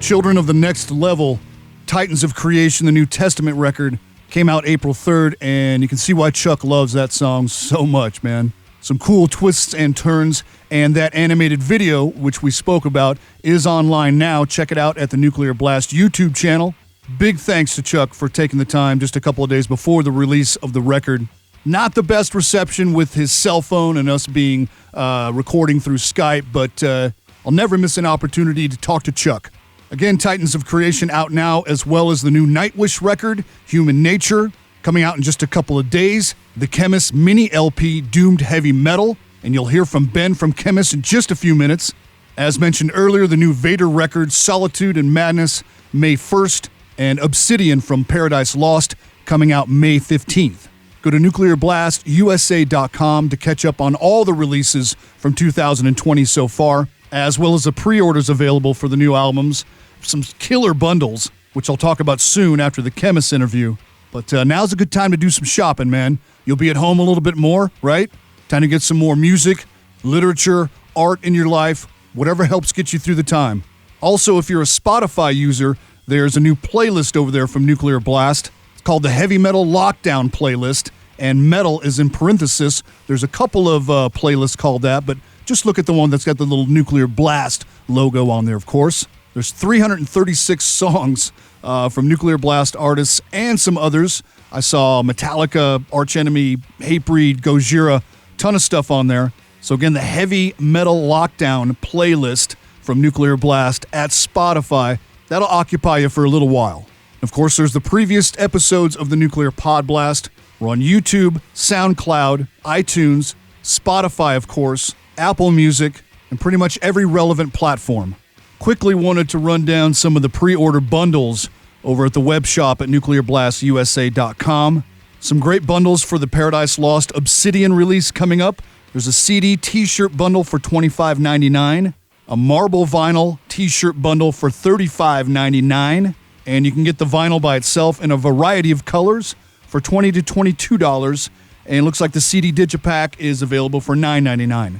Children of the Next Level, Titans of Creation, the New Testament record, came out April 3rd, and you can see why Chuck loves that song so much, man. Some cool twists and turns, and that animated video, which we spoke about, is online now. Check it out at the Nuclear Blast YouTube channel. Big thanks to Chuck for taking the time just a couple of days before the release of the record. Not the best reception with his cell phone and us being recording through Skype, but I'll never miss an opportunity to talk to Chuck. Again, Titans of Creation out now, as well as the new NIGHTWISH record, Human Nature, coming out in just a couple of days. The Khemmis mini LP, Doomed Heavy Metal, and you'll hear from Ben from Khemmis in just a few minutes. As mentioned earlier, the new VADER record, Solitude and Madness, May 1st, and Obsidian from Paradise Lost, coming out May 15th. Go to nuclearblastusa.com to catch up on all the releases from 2020 so far, as well as the pre-orders available for the new albums, some killer bundles, which I'll talk about soon after the Khemmis interview. But now's a good time to do some shopping, man. You'll be at home a little bit more, right? Time to get some more music, literature, art in your life, whatever helps get you through the time. Also, if you're a Spotify user, there's a new playlist over there from Nuclear Blast. It's called the Heavy Metal Lockdown Playlist, and metal is in parenthesis. There's a couple of playlists called that, but just look at the one that's got the little Nuclear Blast logo on there, of course. There's 336 songs from Nuclear Blast artists and some others. I saw Metallica, Arch Enemy, Hatebreed, Gojira, ton of stuff on there. So again, the Heavy Metal Lockdown playlist from Nuclear Blast at Spotify. That'll occupy you for a little while. Of course, there's the previous episodes of the Nuclear PodBlast. We're on YouTube, SoundCloud, iTunes, Spotify, of course, Apple Music, and pretty much every relevant platform. Quickly wanted to run down some of the pre-order bundles over at the web shop at nuclearblastusa.com. Some great bundles for the Paradise Lost Obsidian release coming up. There's a CD t-shirt bundle for $25.99, a marble vinyl t-shirt bundle for $35.99, and you can get the vinyl by itself in a variety of colors for $20 to $22, and it looks like the CD Digipack is available for $9.99.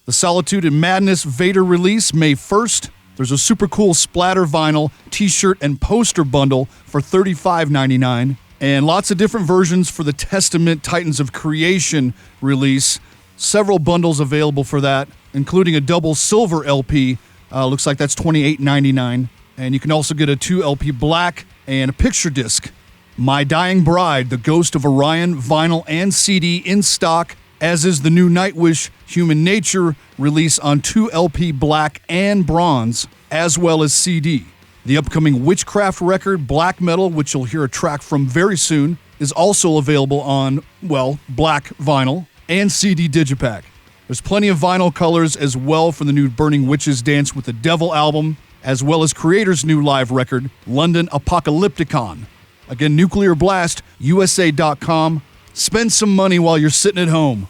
The Solitude and Madness VADER release, May 1st. There's a super cool splatter vinyl t-shirt and poster bundle for $35.99, and lots of different versions for the Testament Titans of Creation release. Several bundles available for that, including a double silver LP. Looks like that's $28.99. And you can also get a 2 LP black and a picture disc. My Dying Bride, The Ghost of Orion, vinyl and CD in stock, as is the new NIGHTWISH Human Nature release on 2 LP black and bronze, as well as CD. The upcoming WITCHCRAFT record, Black Metal, which you'll hear a track from very soon, is also available on, well, black vinyl and CD Digipack. There's plenty of vinyl colors as well for the new Burning Witches Dance with the Devil album, as well as Creator's new live record, London Apocalypticon. Again, nuclearblastusa.com. Spend some money while you're sitting at home.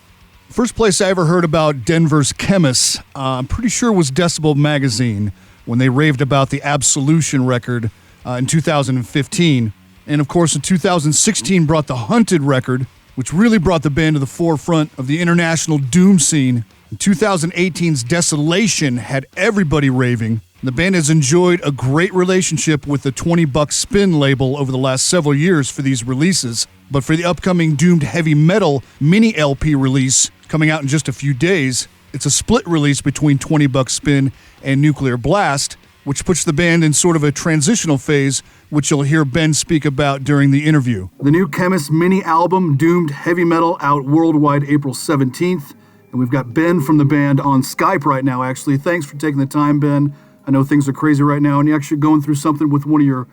First place I ever heard about Denver's Khemmis, I'm pretty sure was Decibel Magazine, when they raved about the Absolution record in 2015. And of course, in 2016 brought the Hunted record, which really brought the band to the forefront of the international doom scene. And 2018's Desolation had everybody raving. The band has enjoyed a great relationship with the $20 Spin label over the last several years for these releases. But for the upcoming Doomed Heavy Metal mini LP release coming out in just a few days, it's a split release between $20 Spin and Nuclear Blast, which puts the band in sort of a transitional phase, which you'll hear Ben speak about during the interview. The new Khemmis mini album, Doomed Heavy Metal, out worldwide April 17th. And we've got Ben from the band on Skype right now, actually. Thanks for taking the time, Ben. I know things are crazy right now, and you're actually going through something with one of your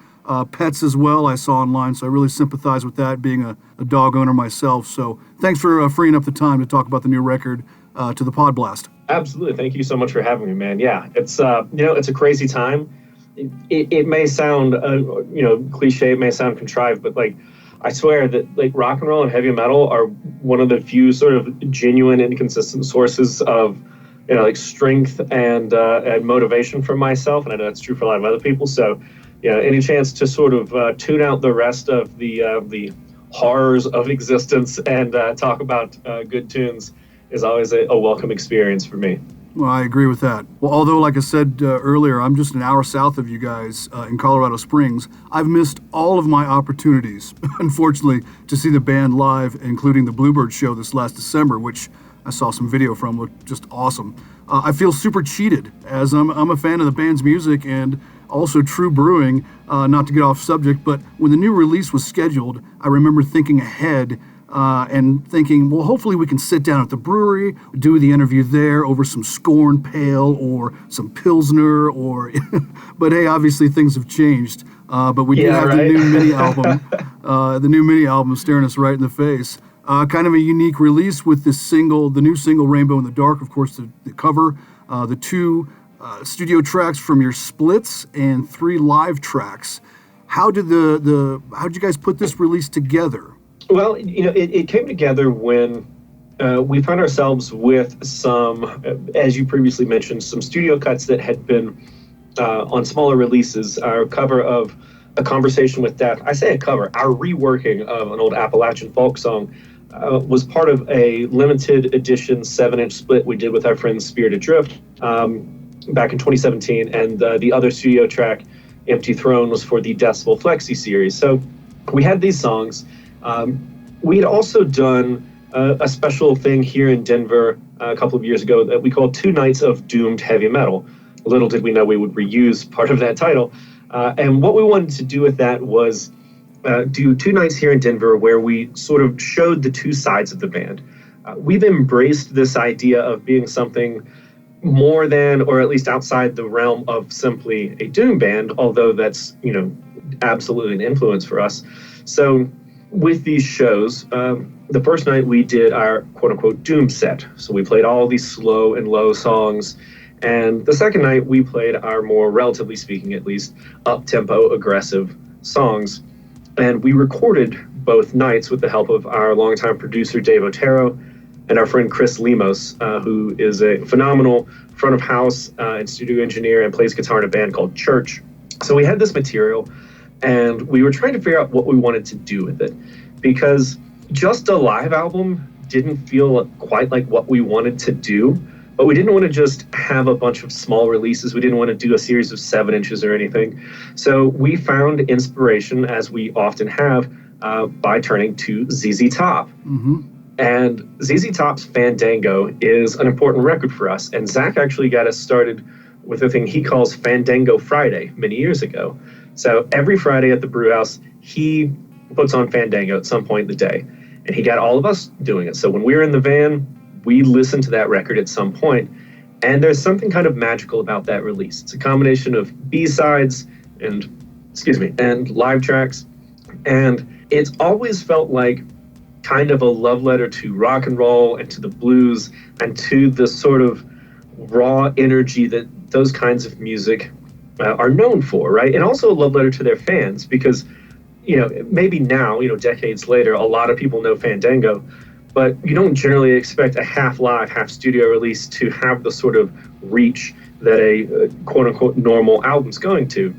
pets as well, I saw online, so I really sympathize with that, being a dog owner myself. So thanks for freeing up the time to talk about the new record to the PodBlast. Absolutely. Thank you so much for having me, man. Yeah, it's it's a crazy time. It may sound cliche, it may sound contrived, but like I swear that like rock and roll and heavy metal are one of the few sort of genuine and consistent sources of strength and motivation for myself, and I know that's true for a lot of other people. So, any chance to sort of tune out the rest of the horrors of existence and talk about good tunes is always a welcome experience for me. Well, I agree with that. Well, although, like I said earlier, I'm just an hour south of you guys in Colorado Springs, I've missed all of my opportunities, unfortunately, to see the band live, including the Bluebird show this last December, which I saw some video from, looked just awesome. I feel super cheated, as I'm a fan of the band's music and also True Brewing, not to get off subject, but when the new release was scheduled, I remember thinking ahead and thinking, well, hopefully we can sit down at the brewery, do the interview there over some Scorn Pale or some Pilsner, or but hey, obviously things have changed. But we do have the new mini album, staring us right in the face. Kind of a unique release with this single, the new single Rainbow in the Dark, of course, the cover, the 2 studio tracks from your splits, and 3 live tracks. How did how did you guys put this release together? Well, it came together when we found ourselves with some, as you previously mentioned, some studio cuts that had been on smaller releases. Our cover of A Conversation with Death, I say a cover, our reworking of an old Appalachian folk song was part of a limited edition 7-inch split we did with our friends Spirit Adrift back in 2017. And the other studio track, Empty Throne, was for the Decibel Flexi series. So we had these songs. We had also done a special thing here in Denver a couple of years ago that we called 2 Nights of Doomed Heavy Metal. Little did we know we would reuse part of that title. And what we wanted to do with that was do 2 nights here in Denver where we sort of showed the 2 sides of the band. We've embraced this idea of being something more than, or at least outside the realm of simply a doom band, although that's, absolutely an influence for us. So with these shows, the first night we did our quote-unquote doom set. So we played all these slow and low songs. And the second night we played our more, relatively speaking at least, up-tempo, aggressive songs. And we recorded both nights with the help of our longtime producer, Dave Otero, and our friend Chris Lemos, who is a phenomenal front of house and studio engineer and plays guitar in a band called Church. So we had this material, and we were trying to figure out what we wanted to do with it, because just a live album didn't feel quite like what we wanted to do, but we didn't want to just have a bunch of small releases. We didn't want to do a series of 7 inches or anything. So we found inspiration, as we often have, by turning to ZZ Top. Mm-hmm. And ZZ Top's Fandango is an important record for us. And Zach actually got us started with a thing he calls Fandango Friday many years ago. So every Friday at the brew house, he puts on Fandango at some point in the day. And he got all of us doing it. So when we were in the van, we listened to that record at some point. And there's something kind of magical about that release. It's a combination of B-sides and live tracks. And it's always felt like kind of a love letter to rock and roll and to the blues and to the sort of raw energy that those kinds of music are known for, right? And also a love letter to their fans, because, maybe now, decades later, a lot of people know Fandango, but you don't generally expect a half live, half studio release to have the sort of reach that a quote unquote normal album's going to.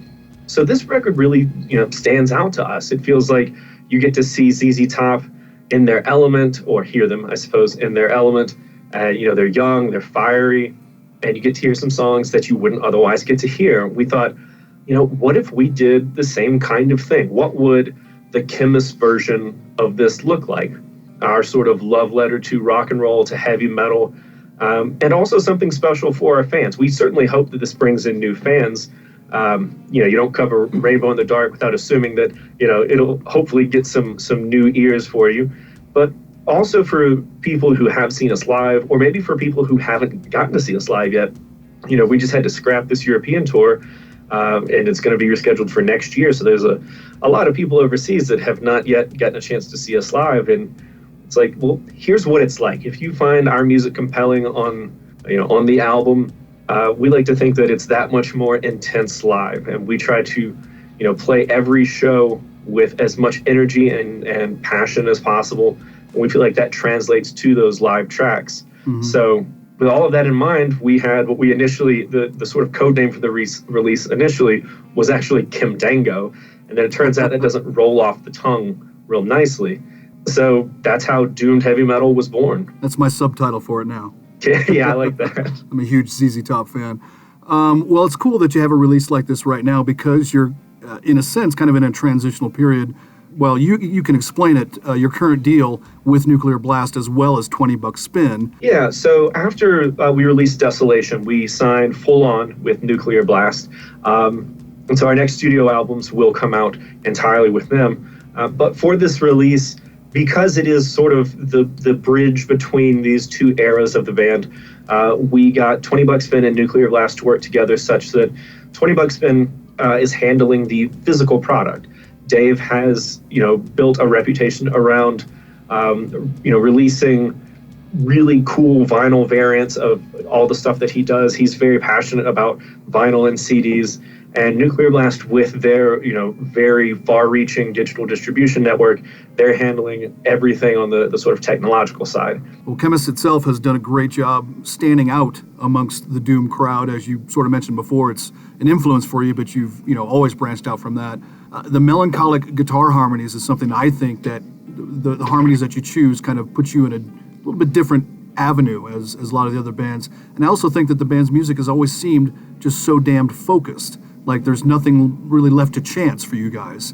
So this record really, stands out to us. It feels like you get to see ZZ Top in their element, or hear them, I suppose, in their element. They're young, they're fiery, and you get to hear some songs that you wouldn't otherwise get to hear. We thought, what if we did the same kind of thing? What would the Khemmis version of this look like? Our sort of love letter to rock and roll, to heavy metal, and also something special for our fans. We certainly hope that this brings in new fans. You don't cover Rainbow in the Dark without assuming that, it'll hopefully get some new ears for you. But also for people who have seen us live, or maybe for people who haven't gotten to see us live yet. We just had to scrap this European tour, and it's going to be rescheduled for next year. So there's a lot of people overseas that have not yet gotten a chance to see us live. And it's like, well, here's what it's like. If you find our music compelling on the album, we like to think that it's that much more intense live, and we try to, play every show with as much energy and passion as possible. And we feel like that translates to those live tracks. Mm-hmm. So with all of that in mind, we had what we initially, the sort of code name for the release initially was actually Kimdango. And then it turns out that doesn't roll off the tongue real nicely. So that's how Doomed Heavy Metal was born. That's my subtitle for it now. Yeah, I like that. I'm a huge ZZ Top fan. Well, it's cool that you have a release like this right now because you're, in a sense, kind of in a transitional period. Well, you can explain it, your current deal with Nuclear Blast as well as $20 Spin. Yeah, so after we released Desolation, we signed full on with Nuclear Blast. And so our next studio albums will come out entirely with them. But for this release, because it is sort of the bridge between these two eras of the band, we got $20 Spin and Nuclear Blast to work together such that $20 Spin is handling the physical product. Dave has, built a reputation around, releasing really cool vinyl variants of all the stuff that he does. He's very passionate about vinyl and CDs. And Nuclear Blast, with their, very far-reaching digital distribution network, they're handling everything on the sort of technological side. Well, Khemmis itself has done a great job standing out amongst the Doom crowd. As you sort of mentioned before, it's an influence for you, but you've, always branched out from that. The melancholic guitar harmonies is something I think that the harmonies that you choose kind of put you in a little bit different avenue as a lot of the other bands. And I also think that the band's music has always seemed just so damned focused. Like there's nothing really left to chance for you guys.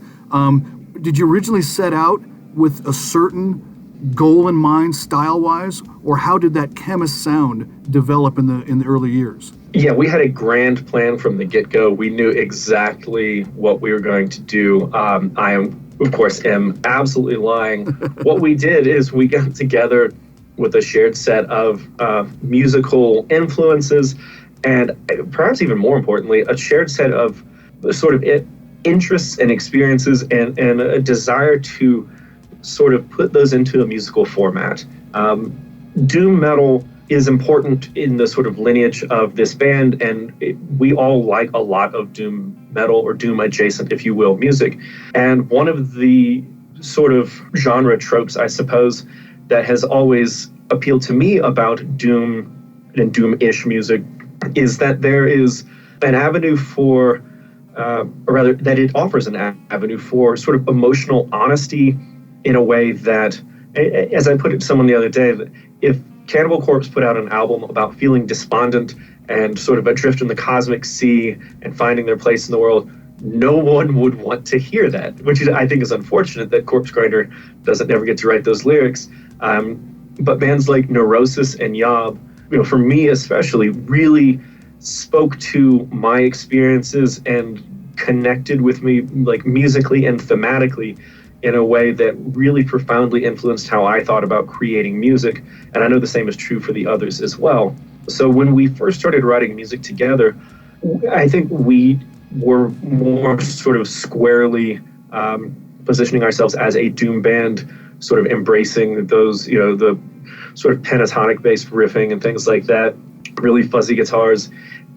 Did you originally set out with a certain goal in mind style-wise, or how did that Khemmis sound develop in the early years? Yeah, we had a grand plan from the get-go. We knew exactly what we were going to do. I am absolutely lying. What we did is we got together with a shared set of musical influences, and perhaps even more importantly, a shared set of sort of interests and experiences and a desire to sort of put those into a musical format. Doom metal is important in the sort of lineage of this band, and we all like a lot of doom metal or doom adjacent, if you will, music. And one of the sort of genre tropes, I suppose, that has always appealed to me about doom and doom-ish music is that there is an avenue for, or rather, that it offers an avenue for sort of emotional honesty in a way that, as I put it to someone the other day, if Cannibal Corpse put out an album about feeling despondent and sort of adrift in the cosmic sea and finding their place in the world, no one would want to hear that, which I think is unfortunate that Corpse Grinder doesn't ever get to write those lyrics. But bands like Neurosis and Yob, for me especially, really spoke to my experiences and connected with me like musically and thematically in a way that really profoundly influenced how I thought about creating music. And I know the same is true for the others as well. So when we first started writing music together, I think we were more sort of squarely positioning ourselves as a doom band, sort of embracing those, the sort of pentatonic-based riffing and things like that, really fuzzy guitars.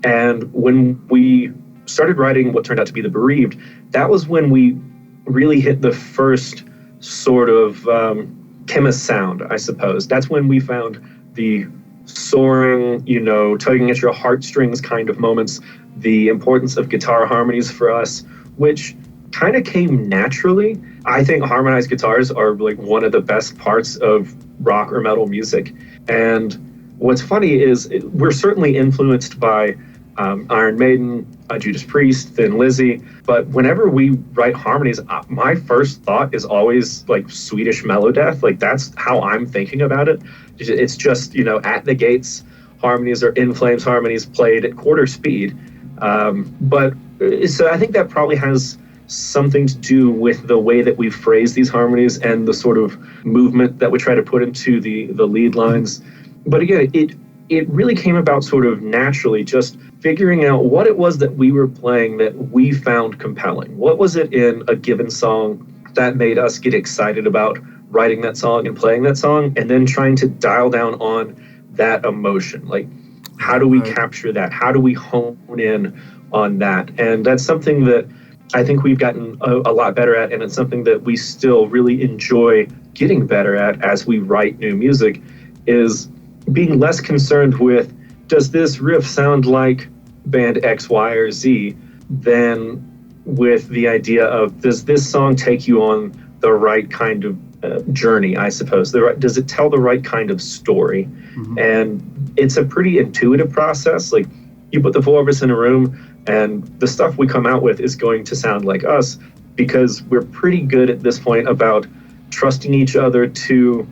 And when we started writing what turned out to be The Bereaved, that was when we really hit the first sort of Khemmis sound, I suppose. That's when we found the soaring, tugging at your heartstrings kind of moments, the importance of guitar harmonies for us, which kind of came naturally. I think harmonized guitars are like one of the best parts of rock or metal music. And what's funny is we're certainly influenced by Iron Maiden, Judas Priest, Thin Lizzy, but whenever we write harmonies, my first thought is always like Swedish Melodeath. Like that's how I'm thinking about it. It's just, At the Gates harmonies or In Flames harmonies played at quarter speed. But so I think that probably has something to do with the way that we phrase these harmonies and the sort of movement that we try to put into the lead lines. But again, it really came about sort of naturally, just figuring out what it was that we were playing that we found compelling. What was it in a given song that made us get excited about writing that song and playing that song, and then trying to dial down on that emotion. Like, how do we capture that? How do we hone in on that? And that's something that I think we've gotten a lot better at, and it's something that we still really enjoy getting better at as we write new music, is being less concerned with, does this riff sound like band X, Y, or Z, than with the idea of, does this song take you on the right kind of journey, I suppose? Does it tell the right kind of story? And it's a pretty intuitive process. Like, you put the four of us in a room, and the stuff we come out with is going to sound like us, because we're pretty good at this point about trusting each other to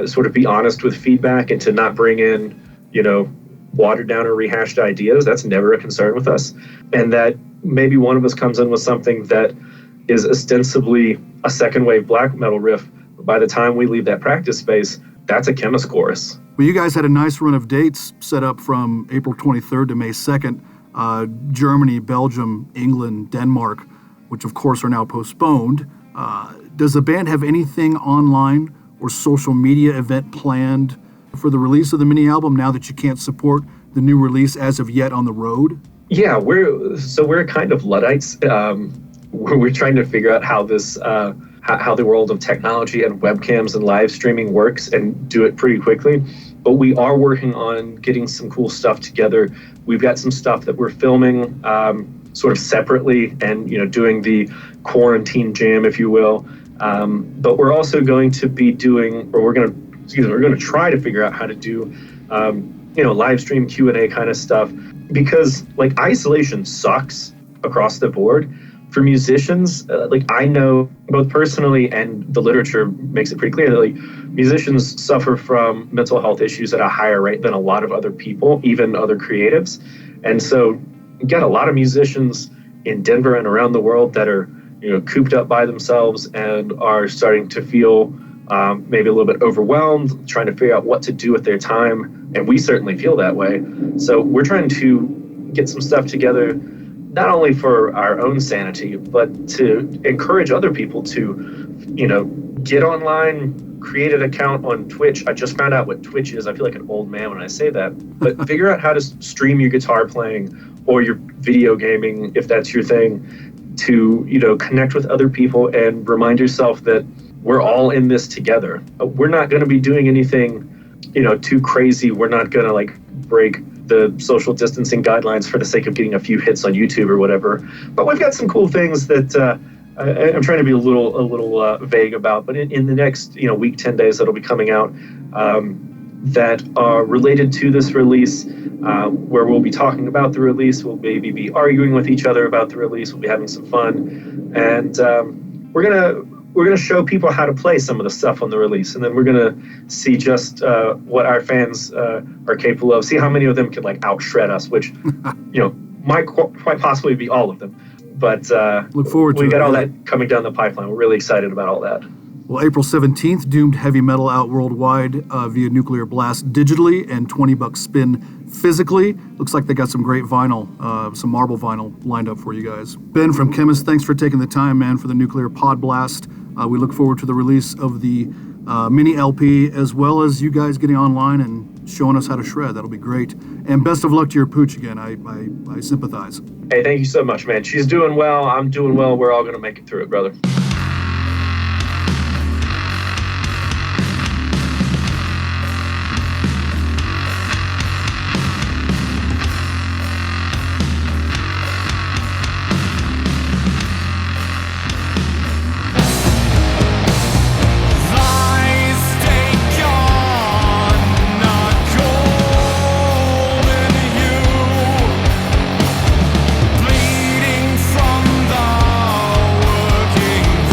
sort of be honest with feedback and to not bring in, watered down or rehashed ideas. That's never a concern with us. And that maybe one of us comes in with something that is ostensibly a second wave black metal riff. But by the time we leave that practice space, that's a Khemmis chorus. Well, you guys had a nice run of dates set up from April 23rd to May 2nd. Germany, Belgium, England, Denmark, which of course are now postponed. Does the band have anything online or social media event planned for the release of the mini album now that you can't support the new release as of yet on the road? Yeah, we're kind of Luddites. We're trying to figure out how this how the world of technology and webcams and live streaming works and do it pretty quickly. But we are working on getting some cool stuff together. We've got some stuff that we're filming sort of separately and doing the quarantine jam, if you will. But we're also going to be doing, or we're going to try to figure out how to do live stream Q&A kind of stuff, because like isolation sucks across the board. For musicians, I know both personally and the literature makes it pretty clear that musicians suffer from mental health issues at a higher rate than a lot of other people, even other creatives. And so you got a lot of musicians in Denver and around the world that are cooped up by themselves and are starting to feel maybe a little bit overwhelmed, trying to figure out what to do with their time. And we certainly feel that way. So we're trying to get some stuff together, not only for our own sanity, but to encourage other people to, get online, create an account on Twitch. I just found out what Twitch is. I feel like an old man when I say that. But figure out how to stream your guitar playing or your video gaming, if that's your thing, to, connect with other people and remind yourself that we're all in this together. We're not going to be doing anything, too crazy. We're not going to break the social distancing guidelines for the sake of getting a few hits on YouTube or whatever. But we've got some cool things that I'm trying to be a little vague about. But in the next week, 10 days, that'll be coming out that are related to this release, where we'll be talking about the release. We'll maybe be arguing with each other about the release. We'll be having some fun, and we're gonna show people how to play some of the stuff on the release, and then we're gonna see just what our fans are capable of. See how many of them can out shred us, which might quite possibly be all of them. But look forward to we got it. all that coming down the pipeline. We're really excited about all that. Well, April 17th, Doomed Heavy Metal out worldwide via Nuclear Blast digitally and $20 spin physically. Looks like they got some great vinyl, some marble vinyl lined up for you guys. Ben from Khemmis, thanks for taking the time, man, for the Nuclear PODBLAST. We look forward to the release of the mini LP, as well as you guys getting online and showing us how to shred. That'll be great. And best of luck to your pooch again. I sympathize. Hey, thank you so much, man. She's doing well. I'm doing well. We're all going to make it through it, brother. Bleeding from the working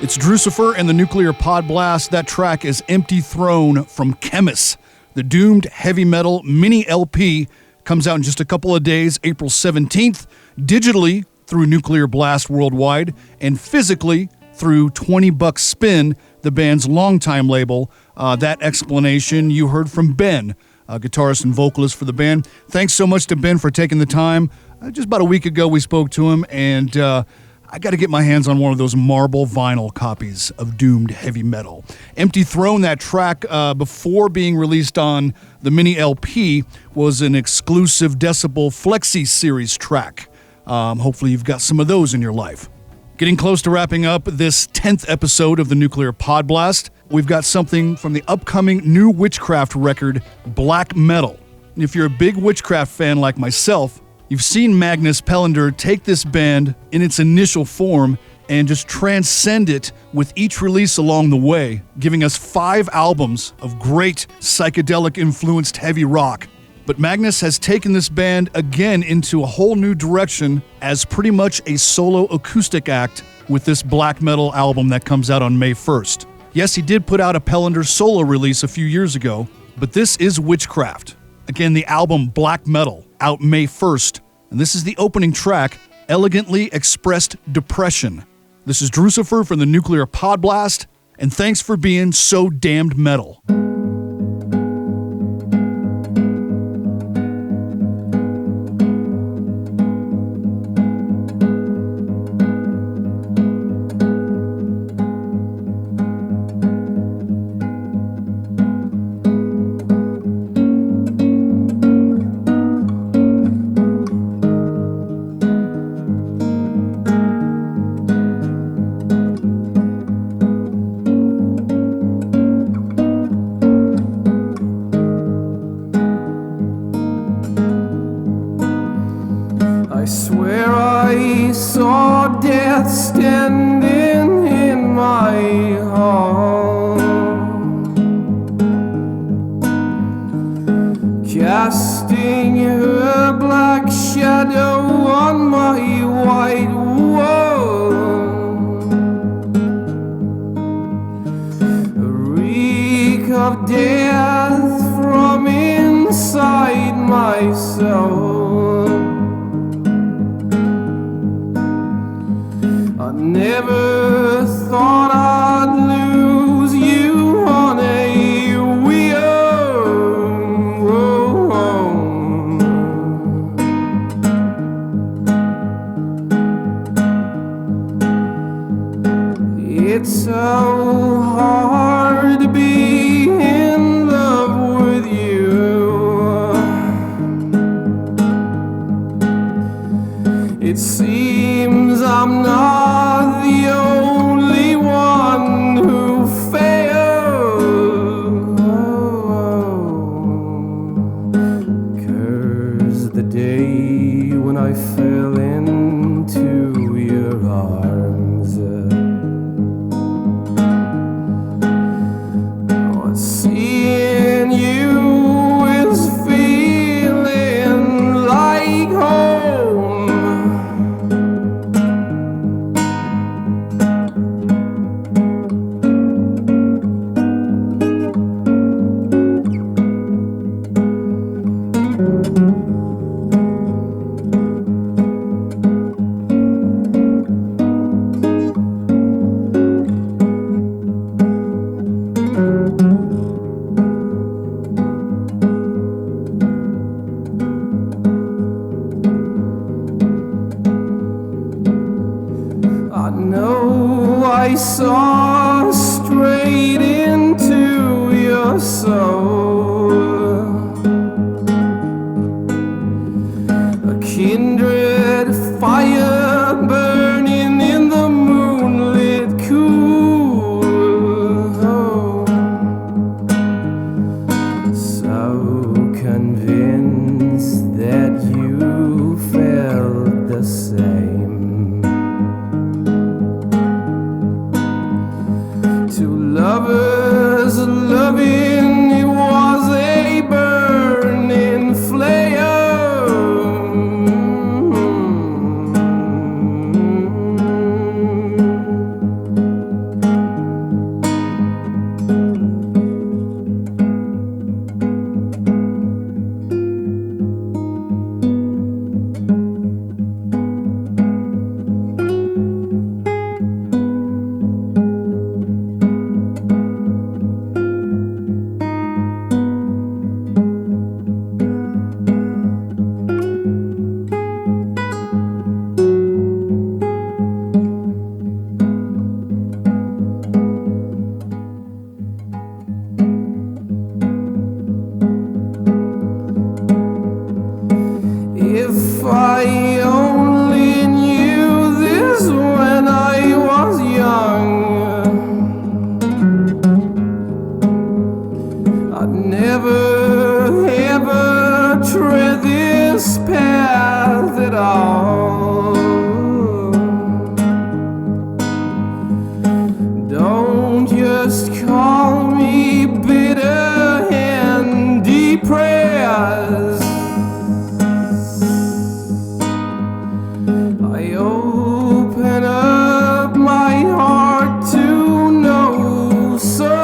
It's Drucifer and the Nuclear PODBLAST. That track is Empty Throne from Khemmis. The Doomed Heavy Metal Mini LP comes out in just a couple of days, April 17th, digitally through Nuclear Blast Worldwide, and physically through 20 Bucks Spin, the band's longtime label. That explanation you heard from Ben, guitarist and vocalist for the band. Thanks so much to Ben for taking the time. Just about a week ago we spoke to him, and I got to get my hands on one of those marble vinyl copies of Doomed Heavy Metal. Empty Throne, that track, before being released on the mini LP, was an exclusive Decibel Flexi Series track. Hopefully you've got some of those in your life. Getting close to wrapping up this 10th episode of the Nuclear PODBLAST, we've got something from the upcoming new Witchcraft record, Black Metal. And if you're a big Witchcraft fan like myself, you've seen Magnus Pelander take this band in its initial form and just transcend it with each release along the way, giving us 5 albums of great psychedelic-influenced heavy rock. But Magnus has taken this band again into a whole new direction as pretty much a solo acoustic act with this Black Metal album that comes out on May 1st. Yes, he did put out a Pelander solo release a few years ago, but this is Witchcraft. Again, the album Black Metal, out May 1st, and this is the opening track, Elegantly Expressed Depression. This is Drucifer from the Nuclear PODBLAST, and thanks for being so damned metal. I swear I saw death standing in my hall, casting her black shadow on my white wall. A reek of death from inside my soul. I never thought I'd lose you on a wheel. It's so hard to be in love with you. It seems I'm not the only one who failed. Curse the day when I fell into your arms. Seeing you is feeling like home. I know I saw straight into your soul, a kindred fire burning in the moonlit cool. So convinced that you felt the same. I only knew this when I was young, I'd never ever tread this path at all. Don't just call me bitter and depressed. I open up my heart to no success.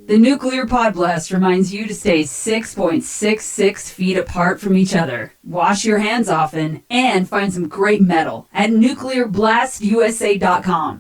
The Nuclear PodBlast reminds you to stay 6.66 feet apart from each other. Wash your hands often and find some great metal at nuclearblastusa.com.